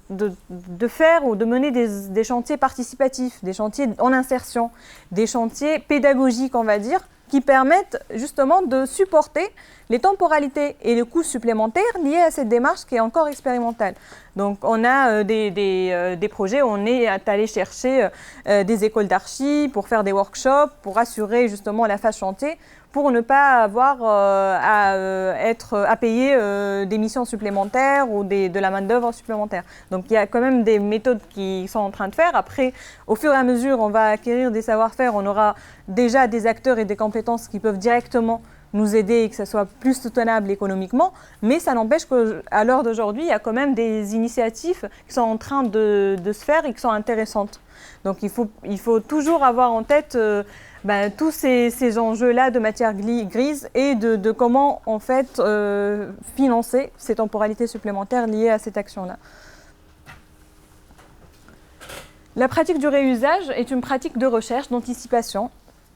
faire ou de mener des chantiers participatifs, des chantiers en insertion, des chantiers pédagogiques on va dire, qui permettent justement de supporter les temporalités et les coûts supplémentaires liés à cette démarche qui est encore expérimentale. Donc on a des projets où on est allé chercher des écoles d'archi pour faire des workshops, pour assurer justement la phase chantier, pour ne pas avoir à payer des missions supplémentaires ou de la main-d'œuvre supplémentaire. Donc il y a quand même des méthodes qui sont en train de faire. Après, au fur et à mesure, on va acquérir des savoir-faire, on aura déjà des acteurs et des compétences qui peuvent directement nous aider et que ça soit plus soutenable économiquement, mais ça n'empêche qu'à l'heure d'aujourd'hui, il y a quand même des initiatives qui sont en train de se faire et qui sont intéressantes. Donc il faut toujours avoir en tête tous ces enjeux-là de matière grise et de comment en fait financer ces temporalités supplémentaires liées à cette action-là. La pratique du réusage est une pratique de recherche, d'anticipation.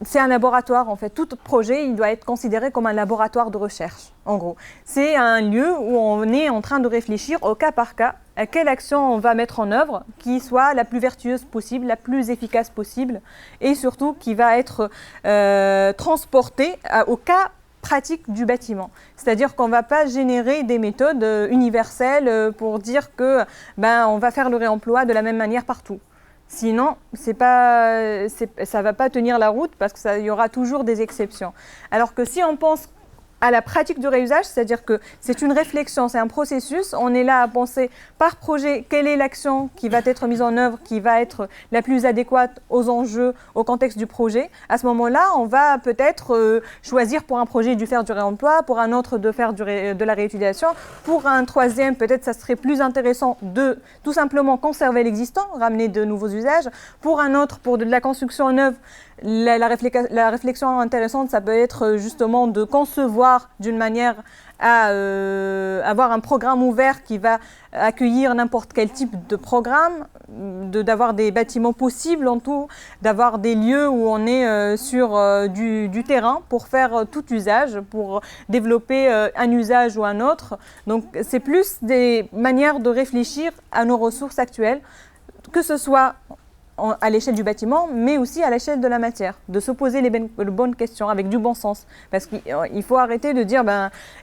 C'est un laboratoire en fait. Tout projet, il doit être considéré comme un laboratoire de recherche, en gros. C'est un lieu où on est en train de réfléchir au cas par cas à quelle action on va mettre en œuvre qui soit la plus vertueuse possible, la plus efficace possible et surtout qui va être transportée au cas pratique du bâtiment. C'est-à-dire qu'on ne va pas générer des méthodes universelles pour dire que on va faire le réemploi de la même manière partout. Sinon, ça ne va pas tenir la route parce qu'il y aura toujours des exceptions. Alors que si on pense à la pratique du réusage, c'est-à-dire que c'est une réflexion, c'est un processus, on est là à penser par projet quelle est l'action qui va être mise en œuvre, qui va être la plus adéquate aux enjeux, au contexte du projet. À ce moment-là, on va peut-être choisir pour un projet de faire du réemploi, pour un autre de faire de la réutilisation, pour un troisième peut-être ça serait plus intéressant de tout simplement conserver l'existant, ramener de nouveaux usages, pour un autre pour de la construction neuve. La réflexion intéressante, ça peut être justement de concevoir d'une manière à avoir un programme ouvert qui va accueillir n'importe quel type de programme, d'avoir des bâtiments possibles en tout, d'avoir des lieux où on est sur du terrain pour faire tout usage, pour développer un usage ou un autre. Donc c'est plus des manières de réfléchir à nos ressources actuelles, que ce soit à l'échelle du bâtiment, mais aussi à l'échelle de la matière, de se poser les bonnes questions avec du bon sens. Parce qu'il faut arrêter de dire,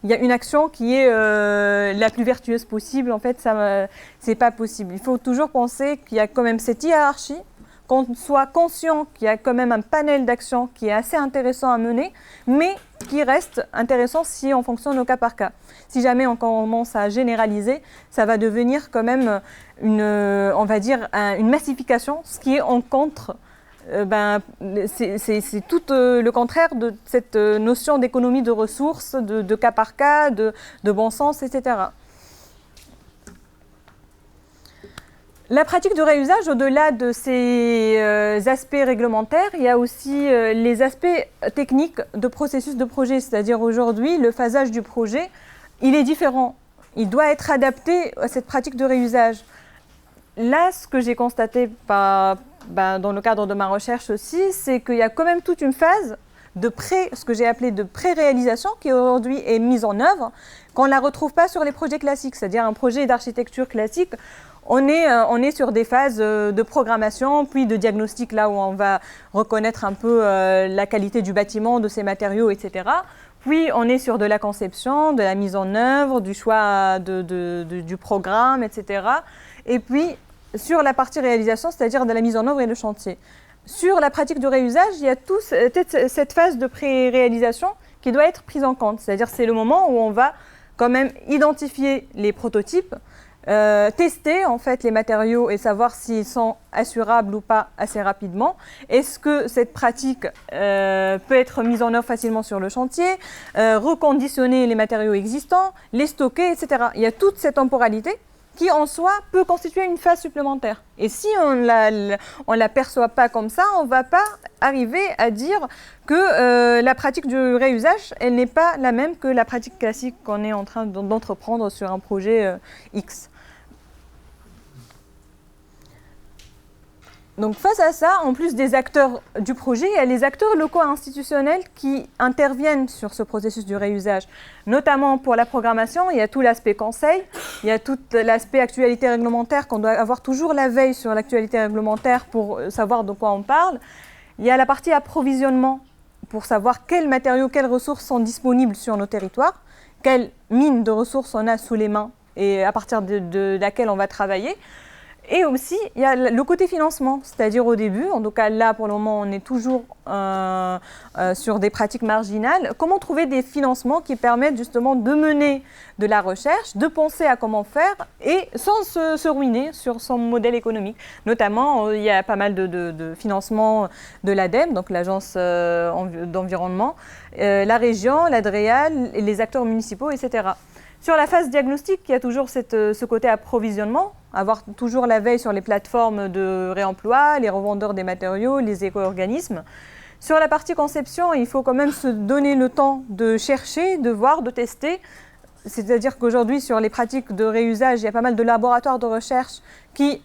il y a une action qui est la plus vertueuse possible. En fait, c'est pas possible. Il faut toujours penser qu'il y a quand même cette hiérarchie, qu'on soit conscient qu'il y a quand même un panel d'actions qui est assez intéressant à mener, mais qui reste intéressant si on fonctionne au cas par cas. Si jamais on commence à généraliser, ça va devenir quand même on va dire une massification, ce qui est en contre. C'est tout le contraire de cette notion d'économie de ressources, de cas par cas, de bon sens, etc. La pratique du réusage, au-delà de ces aspects réglementaires, il y a aussi les aspects techniques de processus de projet. C'est-à-dire aujourd'hui, le phasage du projet, il est différent. Il doit être adapté à cette pratique de réusage. Là, ce que j'ai constaté dans le cadre de ma recherche aussi, c'est qu'il y a quand même toute une phase ce que j'ai appelé de pré-réalisation qui aujourd'hui est mise en œuvre, qu'on ne la retrouve pas sur les projets classiques. C'est-à-dire un projet d'architecture classique, on est sur des phases de programmation, puis de diagnostic, là où on va reconnaître un peu la qualité du bâtiment, de ses matériaux, etc. Puis on est sur de la conception, de la mise en œuvre, du choix du programme, etc. Et puis sur la partie réalisation, c'est-à-dire de la mise en œuvre et le chantier. sur la pratique du réusage, il y a toute cette phase de pré-réalisation qui doit être prise en compte. C'est-à-dire c'est le moment où on va quand même identifier les prototypes, tester en fait les matériaux et savoir s'ils sont assurables ou pas assez rapidement. Est-ce que cette pratique peut être mise en œuvre facilement sur le chantier, reconditionner les matériaux existants, les stocker, etc. Il y a toute cette temporalité qui en soi peut constituer une phase supplémentaire. Et si on ne la perçoit pas comme ça, on ne va pas arriver à dire que la pratique du réusage, elle n'est pas la même que la pratique classique qu'on est en train d'entreprendre sur un projet X. Donc face à ça, en plus des acteurs du projet, il y a les acteurs locaux et institutionnels qui interviennent sur ce processus du réusage. Notamment pour la programmation, il y a tout l'aspect conseil, il y a tout l'aspect actualité réglementaire, qu'on doit avoir toujours la veille sur l'actualité réglementaire pour savoir de quoi on parle. Il y a la partie approvisionnement pour savoir quels matériaux, quelles ressources sont disponibles sur nos territoires, quelles mines de ressources on a sous les mains et à partir de laquelle on va travailler. Et aussi, il y a le côté financement, c'est-à-dire au début, en tout cas là pour le moment on est toujours sur des pratiques marginales, comment trouver des financements qui permettent justement de mener de la recherche, de penser à comment faire et sans se ruiner sur son modèle économique. Notamment, il y a pas mal de financements de l'ADEME, donc l'agence d'environnement, la région, l'ADREAL, les acteurs municipaux, etc. Sur la phase diagnostique, il y a toujours ce côté approvisionnement, avoir toujours la veille sur les plateformes de réemploi, les revendeurs des matériaux, les éco-organismes. Sur la partie conception, il faut quand même se donner le temps de chercher, de voir, de tester. C'est-à-dire qu'aujourd'hui, sur les pratiques de réusage, il y a pas mal de laboratoires de recherche qui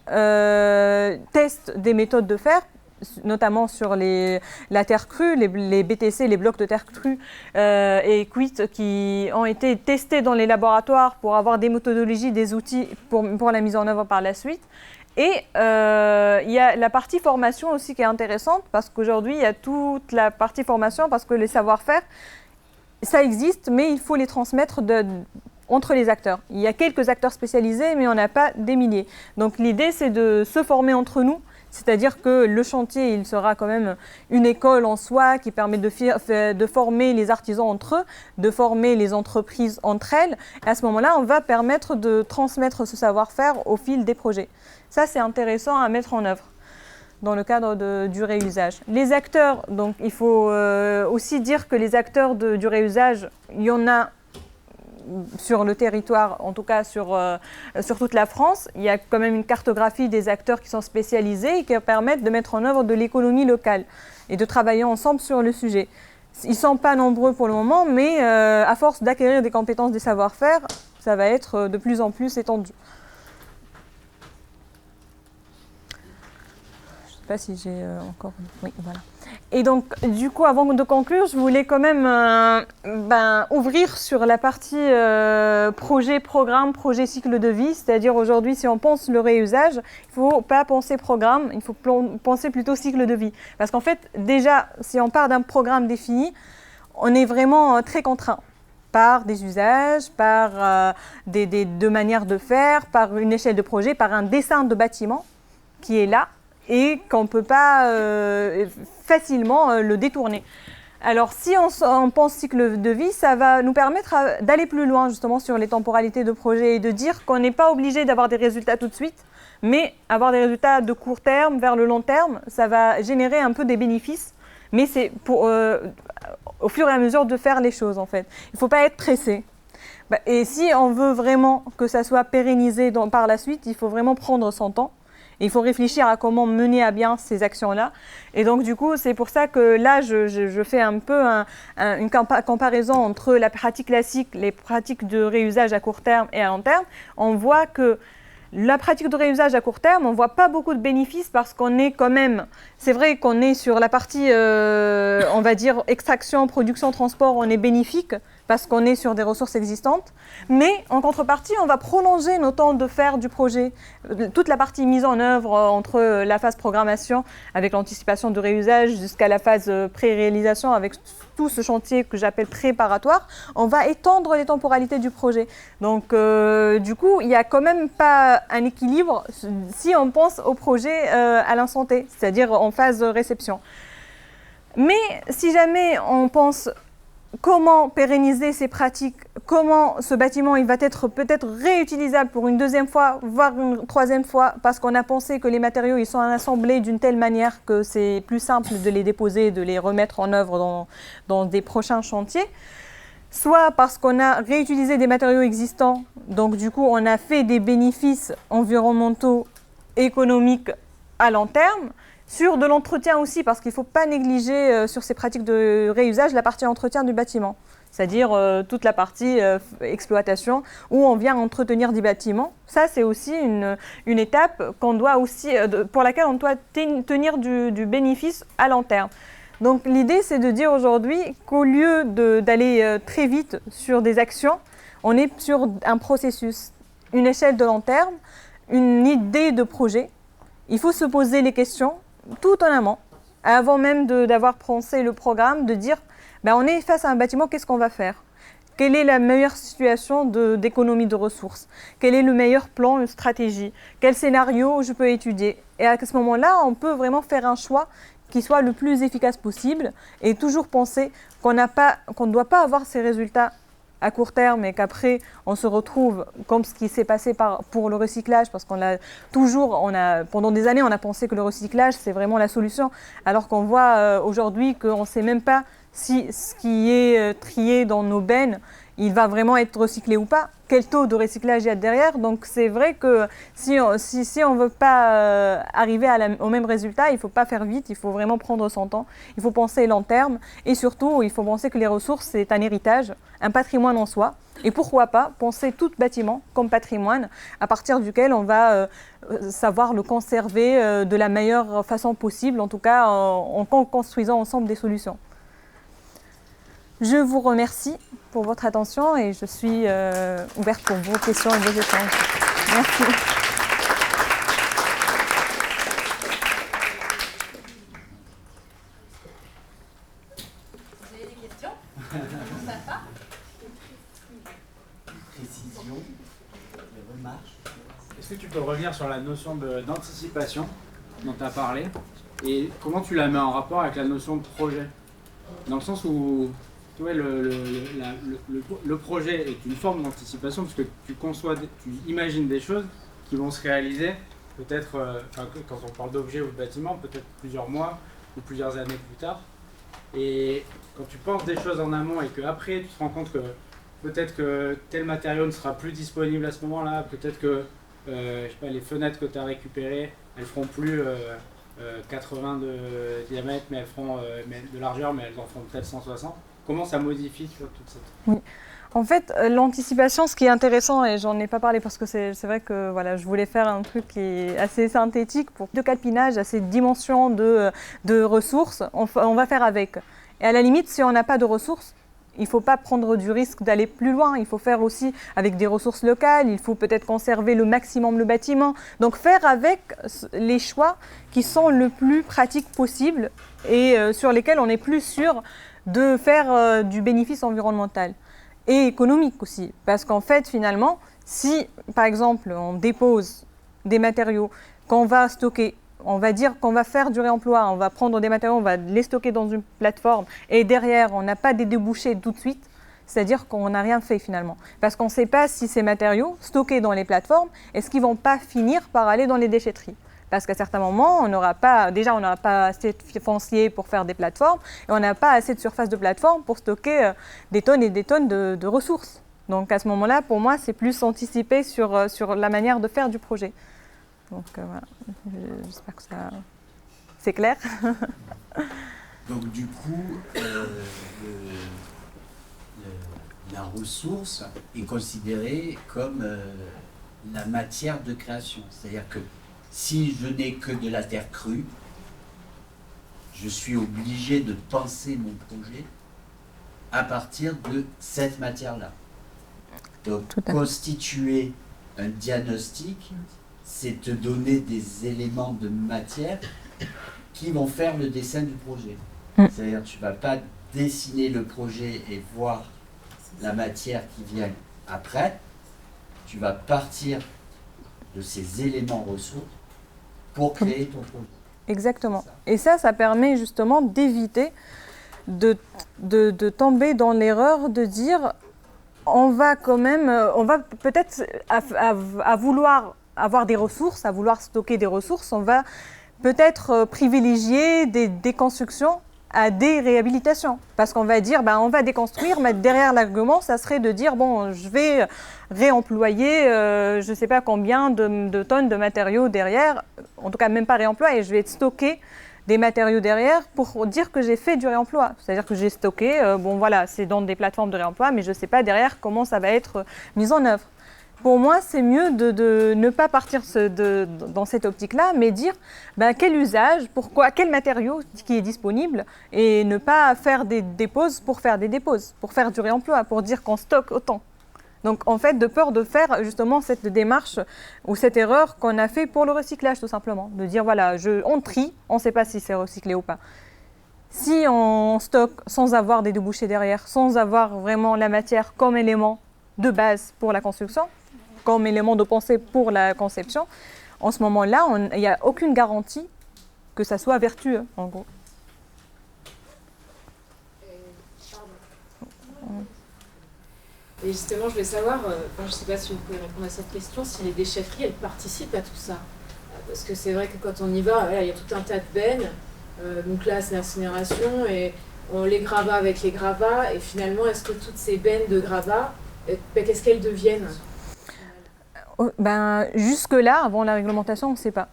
testent des méthodes de faire, notamment sur la terre crue, les BTC, les blocs de terre crue et cuite qui ont été testés dans les laboratoires pour avoir des méthodologies, des outils pour la mise en œuvre par la suite. Et il y a la partie formation aussi qui est intéressante parce qu'aujourd'hui, il y a toute la partie formation parce que les savoir-faire, ça existe, mais il faut les transmettre entre les acteurs. Il y a quelques acteurs spécialisés, mais on n'a pas des milliers. Donc l'idée, c'est de se former entre nous. C'est-à-dire que le chantier, il sera quand même une école en soi qui permet de former les artisans entre eux, de former les entreprises entre elles. Et à ce moment-là, on va permettre de transmettre ce savoir-faire au fil des projets. Ça, c'est intéressant à mettre en œuvre dans le cadre du réusage. Les acteurs, donc il faut aussi dire que les acteurs du réusage, il y en a sur le territoire, en tout cas sur toute la France. Il y a quand même une cartographie des acteurs qui sont spécialisés et qui permettent de mettre en œuvre de l'économie locale et de travailler ensemble sur le sujet. Ils ne sont pas nombreux pour le moment, mais à force d'acquérir des compétences, des savoir-faire, ça va être de plus en plus étendu. Je ne sais pas si j'ai encore... Oui, voilà. Et donc, du coup, avant de conclure, je voulais quand même ouvrir sur la partie projet, programme, projet, cycle de vie. C'est-à-dire aujourd'hui, si on pense le réusage, il ne faut pas penser programme, il faut penser plutôt cycle de vie. Parce qu'en fait, déjà, si on part d'un programme défini, on est vraiment très contraint par des usages, par des manières de faire, par une échelle de projet, par un dessin de bâtiment qui est là, et qu'on ne peut pas facilement le détourner. Alors si on pense cycle de vie, ça va nous permettre d'aller plus loin justement sur les temporalités de projet et de dire qu'on n'est pas obligé d'avoir des résultats tout de suite, mais avoir des résultats de court terme vers le long terme, ça va générer un peu des bénéfices, mais c'est pour au fur et à mesure de faire les choses en fait. Il ne faut pas être pressé. Et si on veut vraiment que ça soit pérennisé par la suite, il faut vraiment prendre son temps. Il faut réfléchir à comment mener à bien ces actions-là. Et donc, du coup, c'est pour ça que là, je fais un peu une comparaison entre la pratique classique, les pratiques de réusage à court terme et à long terme. On voit que la pratique de réusage à court terme, on ne voit pas beaucoup de bénéfices parce qu'on est quand même... C'est vrai qu'on est sur la partie, on va dire, extraction, production, transport, on est bénéfique parce qu'on est sur des ressources existantes, mais en contrepartie, on va prolonger nos temps de faire du projet. Toute la partie mise en œuvre entre la phase programmation avec l'anticipation de réusage jusqu'à la phase pré-réalisation avec tout ce chantier que j'appelle préparatoire, on va étendre les temporalités du projet. Donc du coup, il n'y a quand même pas un équilibre si on pense au projet à l'instant T, c'est-à-dire en phase réception. Mais si jamais on pense comment pérenniser ces pratiques, comment ce bâtiment il va être peut-être réutilisable pour une deuxième fois, voire une troisième fois, parce qu'on a pensé que les matériaux ils sont assemblés d'une telle manière que c'est plus simple de les déposer, de les remettre en œuvre dans des prochains chantiers, soit parce qu'on a réutilisé des matériaux existants, donc du coup on a fait des bénéfices environnementaux, économiques à long terme, sur de l'entretien aussi, parce qu'il ne faut pas négliger sur ces pratiques de réusage la partie entretien du bâtiment, c'est-à-dire toute la partie exploitation où on vient entretenir des bâtiments. Ça, c'est aussi une étape qu'on doit aussi, pour laquelle on doit tenir du bénéfice à long terme. Donc l'idée, c'est de dire aujourd'hui qu'au lieu d'aller très vite sur des actions, on est sur un processus, une échelle de long terme, une idée de projet. Il faut se poser les questions tout en amont, avant même d'avoir pensé le programme, de dire on est face à un bâtiment, qu'est-ce qu'on va faire? Quelle est la meilleure situation d'économie de ressources? Quel est le meilleur plan, une stratégie? Quel scénario je peux étudier? Et à ce moment-là, on peut vraiment faire un choix qui soit le plus efficace possible et toujours penser qu'on ne doit pas avoir ces résultats à court terme et qu'après on se retrouve comme ce qui s'est passé pour le recyclage, parce pendant des années on a pensé que le recyclage c'est vraiment la solution, alors qu'on voit aujourd'hui qu'on ne sait même pas si ce qui est trié dans nos bennes il va vraiment être recyclé ou pas, quel taux de recyclage il y a derrière. Donc c'est vrai que si on ne veut pas arriver au même résultat, il ne faut pas faire vite, il faut vraiment prendre son temps, il faut penser long terme et surtout il faut penser que les ressources c'est un héritage, un patrimoine en soi. Et pourquoi pas penser tout bâtiment comme patrimoine à partir duquel on va savoir le conserver de la meilleure façon possible, en tout cas en construisant ensemble des solutions. Je vous remercie pour votre attention et je suis ouverte pour vos questions et vos échanges. Merci. Vous avez des questions? Précision, des remarques. Est-ce que tu peux revenir sur la notion d'anticipation dont tu as parlé et comment tu la mets en rapport avec la notion de projet? Dans le sens où tu vois, le projet est une forme d'anticipation parce que tu imagines des choses qui vont se réaliser peut-être, quand on parle d'objets ou de bâtiments, peut-être plusieurs mois ou plusieurs années plus tard. Et quand tu penses des choses en amont et qu'après tu te rends compte que peut-être que tel matériau ne sera plus disponible à ce moment-là, peut-être que je sais pas, les fenêtres que tu as récupérées, elles feront plus 80 de diamètre, mais elles feront de largeur, mais elles en feront peut-être 160. Comment ça modifie toute cette... Oui. En fait, l'anticipation, ce qui est intéressant, et j'en ai pas parlé parce que c'est vrai que voilà, je voulais faire un truc qui est assez synthétique pour de calpinage à ces dimensions de ressources, on va faire avec. Et à la limite, si on n'a pas de ressources, il ne faut pas prendre du risque d'aller plus loin. Il faut faire aussi avec des ressources locales, il faut peut-être conserver le maximum le bâtiment. Donc faire avec les choix qui sont le plus pratiques possible et sur lesquels on est plus sûr de faire du bénéfice environnemental et économique aussi. Parce qu'en fait, finalement, si, par exemple, on dépose des matériaux qu'on va stocker, on va dire qu'on va faire du réemploi, on va prendre des matériaux, on va les stocker dans une plateforme et derrière, on n'a pas des débouchés tout de suite, c'est-à-dire qu'on n'a rien fait finalement. Parce qu'on ne sait pas si ces matériaux stockés dans les plateformes, est-ce qu'ils ne vont pas finir par aller dans les déchetteries. Parce qu'à certains moments, on n'aura pas assez de foncier pour faire des plateformes et on n'a pas assez de surface de plateforme pour stocker des tonnes et des tonnes de ressources. Donc à ce moment-là, pour moi, c'est plus anticiper sur la manière de faire du projet. Donc voilà, j'espère que c'est clair. Donc du coup, la ressource est considérée comme la matière de création. C'est-à-dire que si je n'ai que de la terre crue, je suis obligé de penser mon projet à partir de cette matière-là. Donc, Tout à fait. constituer un diagnostic, c'est te donner des éléments de matière qui vont faire le dessin du projet. C'est-à-dire, tu ne vas pas dessiner le projet et voir la matière qui vient après. Tu vas partir de ces éléments ressources pour créer ton projet. Exactement. Et ça permet justement d'éviter de tomber dans l'erreur de dire on va quand même, on va peut-être à vouloir avoir des ressources, à vouloir stocker des ressources, on va peut-être privilégier des constructions à des réhabilitations. Parce qu'on va dire, on va déconstruire, mais derrière l'argument, ça serait de dire, bon, je vais réemployer, je ne sais pas combien de tonnes de matériaux derrière, en tout cas même pas réemploi, et je vais stocker des matériaux derrière pour dire que j'ai fait du réemploi. C'est-à-dire que j'ai stocké, bon voilà, c'est dans des plateformes de réemploi, mais je ne sais pas derrière comment ça va être mis en œuvre. Pour moi, c'est mieux de ne pas partir dans cette optique-là, mais dire quel usage, pourquoi, quel matériau qui est disponible, et ne pas faire des déposes pour faire des déposes, pour faire du réemploi, pour dire qu'on stocke autant. Donc en fait, de peur de faire justement cette démarche ou cette erreur qu'on a fait pour le recyclage tout simplement. De dire voilà, on trie, on ne sait pas si c'est recyclé ou pas. Si on stocke sans avoir des débouchés derrière, sans avoir vraiment la matière comme élément de base pour la construction, comme élément de pensée pour la conception, en ce moment-là, il n'y a aucune garantie que ça soit vertueux, en gros. Et justement, je voulais savoir, je ne sais pas si vous pouvez répondre à cette question, si les déchetteries, elles participent à tout ça. Parce que c'est vrai que quand on y va, voilà, il y a tout un tas de bennes, donc là, c'est l'incinération, et on les gravats avec les gravats, et finalement, est-ce que toutes ces bennes de gravats, qu'est-ce qu'elles deviennent ? Jusque-là, avant la réglementation, on ne sait pas.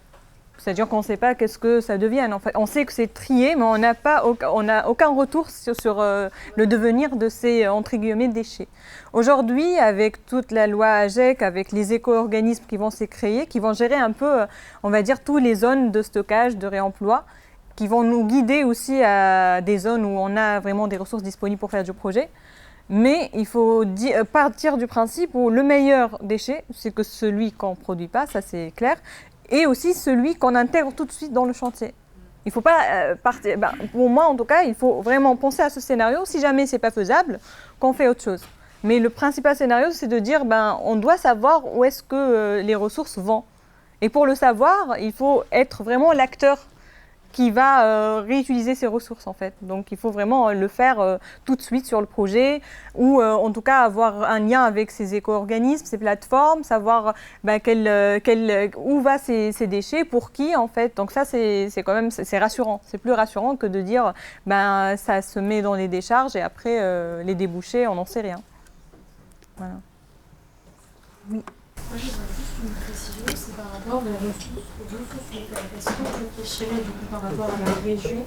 C'est-à-dire qu'on ne sait pas qu'est-ce que ça devienne. En fait, on sait que c'est trié, mais on n'a aucun retour sur le devenir de ces, entre guillemets, déchets. Aujourd'hui, avec toute la loi AGEC, avec les éco-organismes qui vont se créer, qui vont gérer un peu, on va dire, toutes les zones de stockage, de réemploi, qui vont nous guider aussi à des zones où on a vraiment des ressources disponibles pour faire du projet. Mais il faut partir du principe où le meilleur déchet, c'est que celui qu'on ne produit pas, ça c'est clair, et aussi celui qu'on intègre tout de suite dans le chantier. Il ne faut pas partir. Pour moi, en tout cas, il faut vraiment penser à ce scénario. Si jamais ce n'est pas faisable, qu'on fait autre chose. Mais le principal scénario, c'est de dire on doit savoir où est-ce que les ressources vont. Et pour le savoir, il faut être vraiment l'acteur qui va réutiliser ces ressources en fait. Donc il faut vraiment le faire tout de suite sur le projet ou en tout cas avoir un lien avec ces éco-organismes, ces plateformes, savoir où va ces déchets, pour qui en fait. Donc ça c'est quand même c'est rassurant. C'est plus rassurant que de dire ça se met dans les décharges et après les débouchés on n'en sait rien. Voilà. Oui. Moi, j'aurais juste une précision, c'est par rapport aux ressources locales. Est-ce qu'on réfléchirait du coup par rapport à la région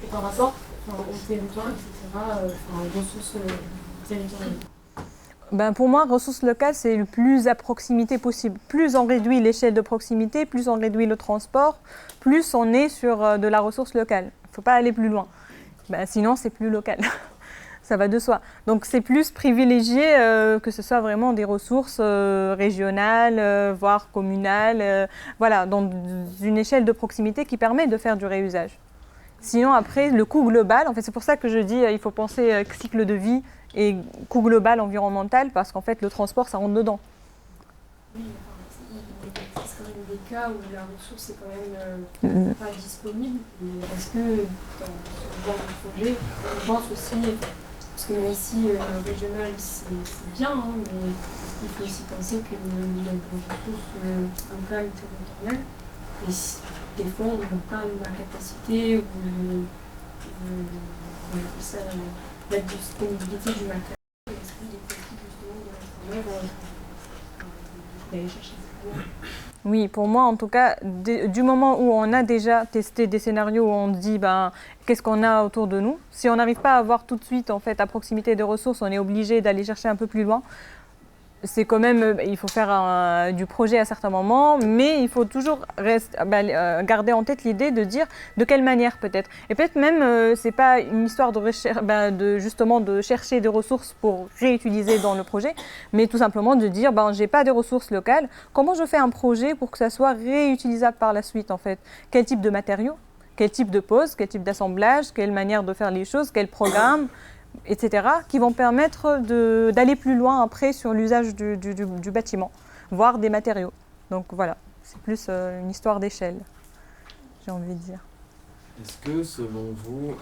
et par rapport au territoire, etc., aux ressources territoriales? Pour moi, ressources locales, c'est le plus à proximité possible. Plus on réduit l'échelle de proximité, plus on réduit le transport, plus on est sur de la ressource locale. Il ne faut pas aller plus loin. Sinon, c'est plus local. Ça va de soi. Donc c'est plus privilégié que ce soit vraiment des ressources régionales, voire communales, voilà, dans une échelle de proximité qui permet de faire du réusage. Sinon après, le coût global, en fait c'est pour ça que je dis il faut penser cycle de vie et coût global environnemental, parce qu'en fait le transport ça rentre dedans. Oui, il existe quand même des cas où la ressource est quand même pas disponible. Est-ce que dans ce genre de projet, on pense aussi... Parce que ici, régional, c'est bien, mais il faut aussi penser que nous avons tous un plan territorial. Et des fois, on n'a pas la capacité ou la disponibilité du matériel. Est-ce qu'il est possible justement de mettre en œuvre d'aller chercher plus loin? Oui, pour moi, en tout cas, du moment où on a déjà testé des scénarios où on dit qu'est-ce qu'on a autour de nous, si on n'arrive pas à avoir tout de suite, en fait, à proximité des ressources, on est obligé d'aller chercher un peu plus loin. c'est quand même, il faut faire du projet à certains moments, mais il faut toujours garder en tête l'idée de dire de quelle manière peut-être. Et peut-être même, c'est pas une histoire justement de chercher des ressources pour réutiliser dans le projet, mais tout simplement de dire, j'ai pas de ressources locales, comment je fais un projet pour que ça soit réutilisable par la suite en fait? Quel type de matériaux? Quel type de pose? Quel type d'assemblage? Quelle manière de faire les choses? Quel programme? Etc., qui vont permettre d'aller plus loin après sur l'usage du bâtiment, voire des matériaux. Donc voilà, c'est plus une histoire d'échelle, j'ai envie de dire. Est-ce que, selon vous,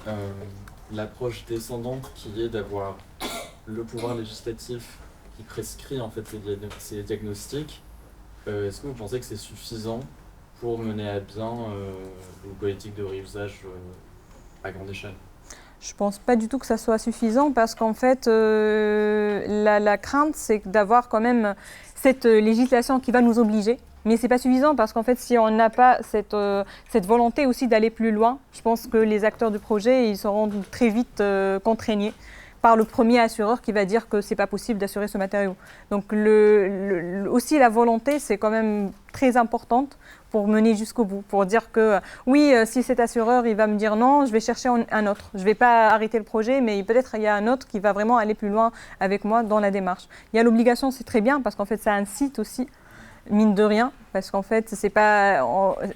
l'approche descendante qui est d'avoir le pouvoir législatif qui prescrit en fait ces diagnostics, est-ce que vous pensez que c'est suffisant pour mener à bien une politique de réusage à grande échelle? Je ne pense pas du tout que ça soit suffisant parce qu'en fait, la crainte, c'est d'avoir quand même cette législation qui va nous obliger. Mais ce n'est pas suffisant parce qu'en fait, si on n'a pas cette volonté aussi d'aller plus loin, je pense que les acteurs du projet, ils seront très vite contraignés par le premier assureur qui va dire que ce n'est pas possible d'assurer ce matériau. Donc aussi la volonté, c'est quand même très importante pour mener jusqu'au bout, pour dire que oui, si cet assureur il va me dire non, je vais chercher un autre. Je ne vais pas arrêter le projet, mais peut-être il y a un autre qui va vraiment aller plus loin avec moi dans la démarche. Il y a l'obligation, c'est très bien parce qu'en fait ça incite aussi, mine de rien, parce qu'en fait c'est pas...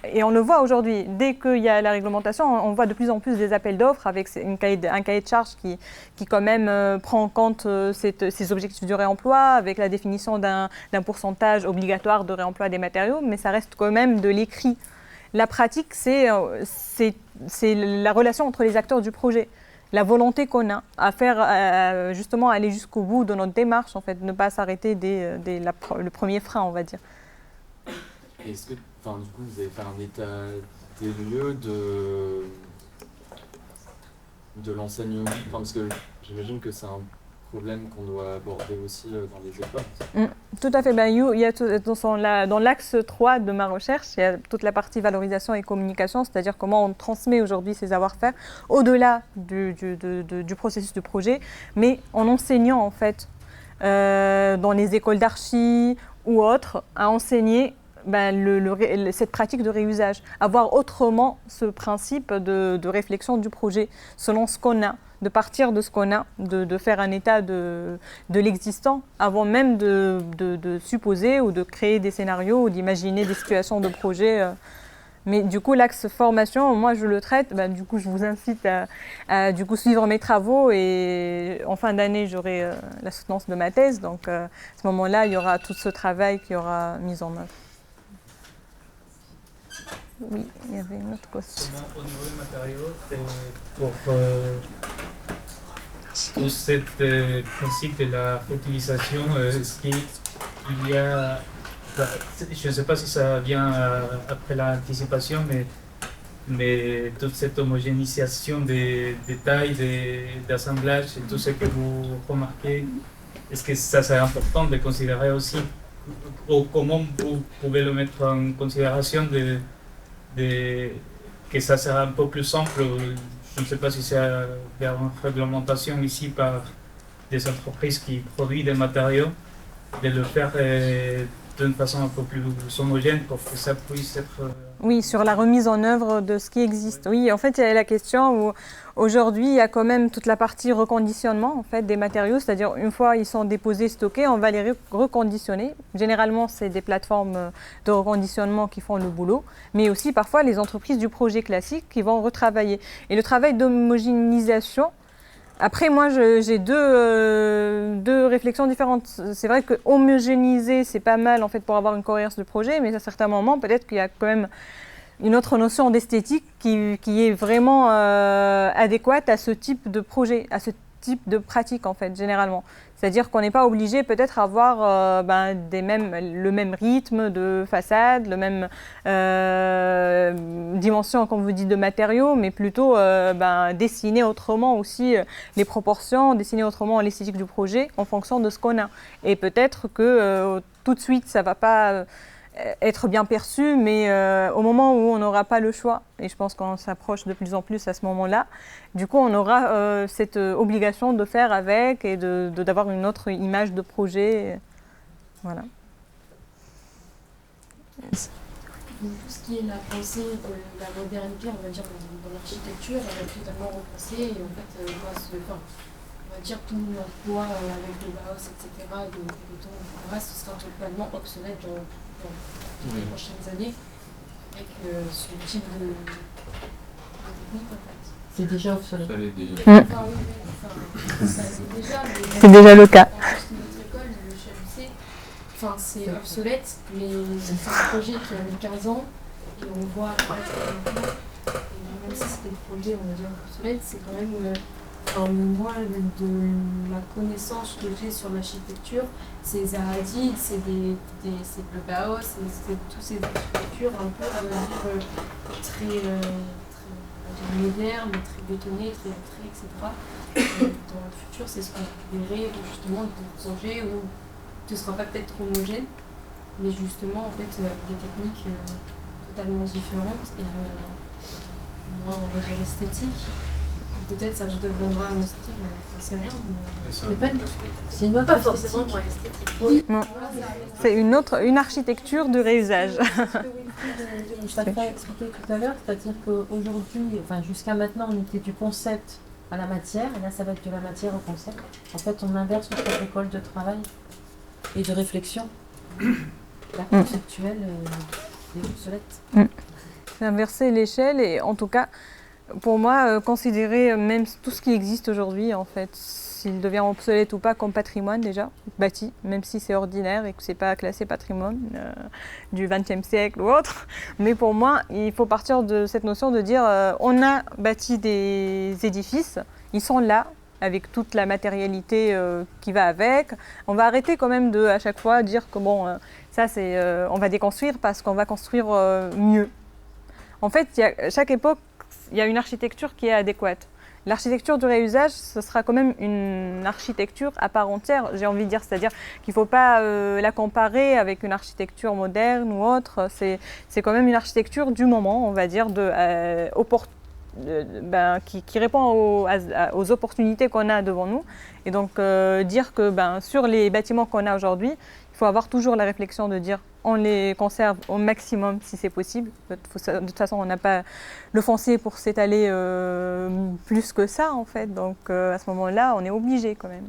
Et on le voit aujourd'hui, dès qu'il y a la réglementation, on voit de plus en plus des appels d'offres avec un cahier de charge qui quand même prend en compte ces objectifs du réemploi, avec la définition d'un pourcentage obligatoire de réemploi des matériaux, mais ça reste quand même de l'écrit. La pratique, c'est la relation entre les acteurs du projet. La volonté qu'on a à faire, justement, aller jusqu'au bout de notre démarche, en fait, ne pas s'arrêter dès le premier frein, on va dire. Est-ce que, du coup, vous avez fait un état des lieux de l'enseignement, parce que j'imagine que c'est un problème qu'on doit aborder aussi dans les écoles. Tout à fait. Il y a dans l'axe 3 de ma recherche, il y a toute la partie valorisation et communication, c'est-à-dire comment on transmet aujourd'hui ces savoir-faire au-delà du processus de projet, mais en enseignant en fait dans les écoles d'archi ou autres, à enseigner cette pratique de réusage, avoir autrement ce principe de réflexion du projet selon ce qu'on a, de partir de ce qu'on a, de faire un état de l'existant avant même de supposer ou de créer des scénarios ou d'imaginer des situations de projet. Mais du coup, l'axe formation, moi je le traite, du coup je vous incite à suivre mes travaux et en fin d'année j'aurai la soutenance de ma thèse, donc à ce moment-là il y aura tout ce travail qui aura mis en œuvre. Oui, il y avait une autre question. Au niveau des matériaux, pour tout ce principe de la réutilisation, est-ce qu'il y a, je ne sais pas si ça vient après l'anticipation, mais toute cette homogénéisation des tailles, d'assemblage et tout ce que vous remarquez, est-ce que ça c'est important de considérer aussi, ou comment vous pouvez le mettre en considération que ça sera un peu plus simple? Je ne sais pas si c'est une réglementation ici par des entreprises qui produisent des matériaux, de le faire d'une façon un peu plus homogène pour que ça puisse être... Oui, sur la remise en œuvre de ce qui existe. Oui, en fait, il y a la question où aujourd'hui, il y a quand même toute la partie reconditionnement en fait, des matériaux, c'est-à-dire une fois ils sont déposés, stockés, on va les reconditionner. Généralement, c'est des plateformes de reconditionnement qui font le boulot, mais aussi parfois les entreprises du projet classique qui vont retravailler. Et le travail d'homogénéisation, après, moi, j'ai deux réflexions différentes. C'est vrai que homogénéiser, c'est pas mal en fait pour avoir une cohérence de projet, mais à certains moments, peut-être qu'il y a quand même une autre notion d'esthétique qui est vraiment adéquate à ce type de projet, à ce type de pratique en fait, généralement. C'est-à-dire qu'on n'est pas obligé peut-être à avoir le même rythme de façade, le même dimension, comme vous dites, de matériaux, mais plutôt dessiner autrement aussi les proportions, dessiner autrement l'esthétique du projet en fonction de ce qu'on a. Et peut-être que tout de suite, ça ne va pas être bien perçu, mais au moment où on n'aura pas le choix, et je pense qu'on s'approche de plus en plus à ce moment-là, du coup on aura cette obligation de faire avec et d'avoir une autre image de projet Voilà. Donc, tout ce qui est la pensée de la modernité, on va dire, dans l'architecture, elle est totalement repensée. Et en fait, on va dire tout l'emploi avec le Bauhaus, etc., de béton, etc., ce sera totalement obsolète dans les prochaines années avec ce type de technique, en fait. C'est déjà obsolète. Enfin, oui, ça l'est déjà, mais C'est déjà le cas. dans notre école, le CHUC, enfin, c'est obsolète, mais c'est un projet qui a mis 15 ans et on voit apparaître et même si c'était le projet, on va dire obsolète, c'est quand même moi, de la connaissance que j'ai sur l'architecture, c'est Zaha Hadid, c'est le Bauhaus, c'est toutes ces architectures un peu, on va dire, très modernes, très bétonnées, très vitrées, etc. Et dans le futur, c'est ce qu'on verrait justement des projets où ce ne sera pas peut-être homogène, mais justement, en fait, des techniques totalement différentes et moins, on va dire, esthétiques. Peut-être ça deviendra un style, c'est rien. C'est une Pas forcément moins esthétique. Oui. Non. C'est une architecture de réusage. Je t'ai expliqué tout à l'heure, c'est-à-dire qu'aujourd'hui, enfin jusqu'à maintenant, on était du concept à la matière, et là ça va être de la matière au concept. En fait, on inverse notre école de travail et de réflexion. La conceptuelle est obsolète. C'est inverser l'échelle et en tout cas, pour moi, considérer même tout ce qui existe aujourd'hui, en fait, s'il devient obsolète ou pas comme patrimoine déjà, bâti, même si c'est ordinaire et que c'est pas classé patrimoine du XXe siècle ou autre. Mais pour moi, il faut partir de cette notion de dire on a bâti des édifices, ils sont là, avec toute la matérialité qui va avec. On va arrêter quand même de, à chaque fois, dire que bon, ça c'est, on va déconstruire parce qu'on va construire mieux. En fait, chaque époque, il y a une architecture qui est adéquate. L'architecture du réusage, ce sera quand même une architecture à part entière, j'ai envie de dire. C'est-à-dire qu'il ne faut pas la comparer avec une architecture moderne ou autre. C'est quand même une architecture du moment, on va dire, qui répond aux opportunités qu'on a devant nous. Et donc, dire que sur les bâtiments qu'on a aujourd'hui, il faut avoir toujours la réflexion de dire on les conserve au maximum si c'est possible. De toute façon, on n'a pas le foncier pour s'étaler plus que ça, en fait. Donc, à ce moment-là, on est obligé quand même.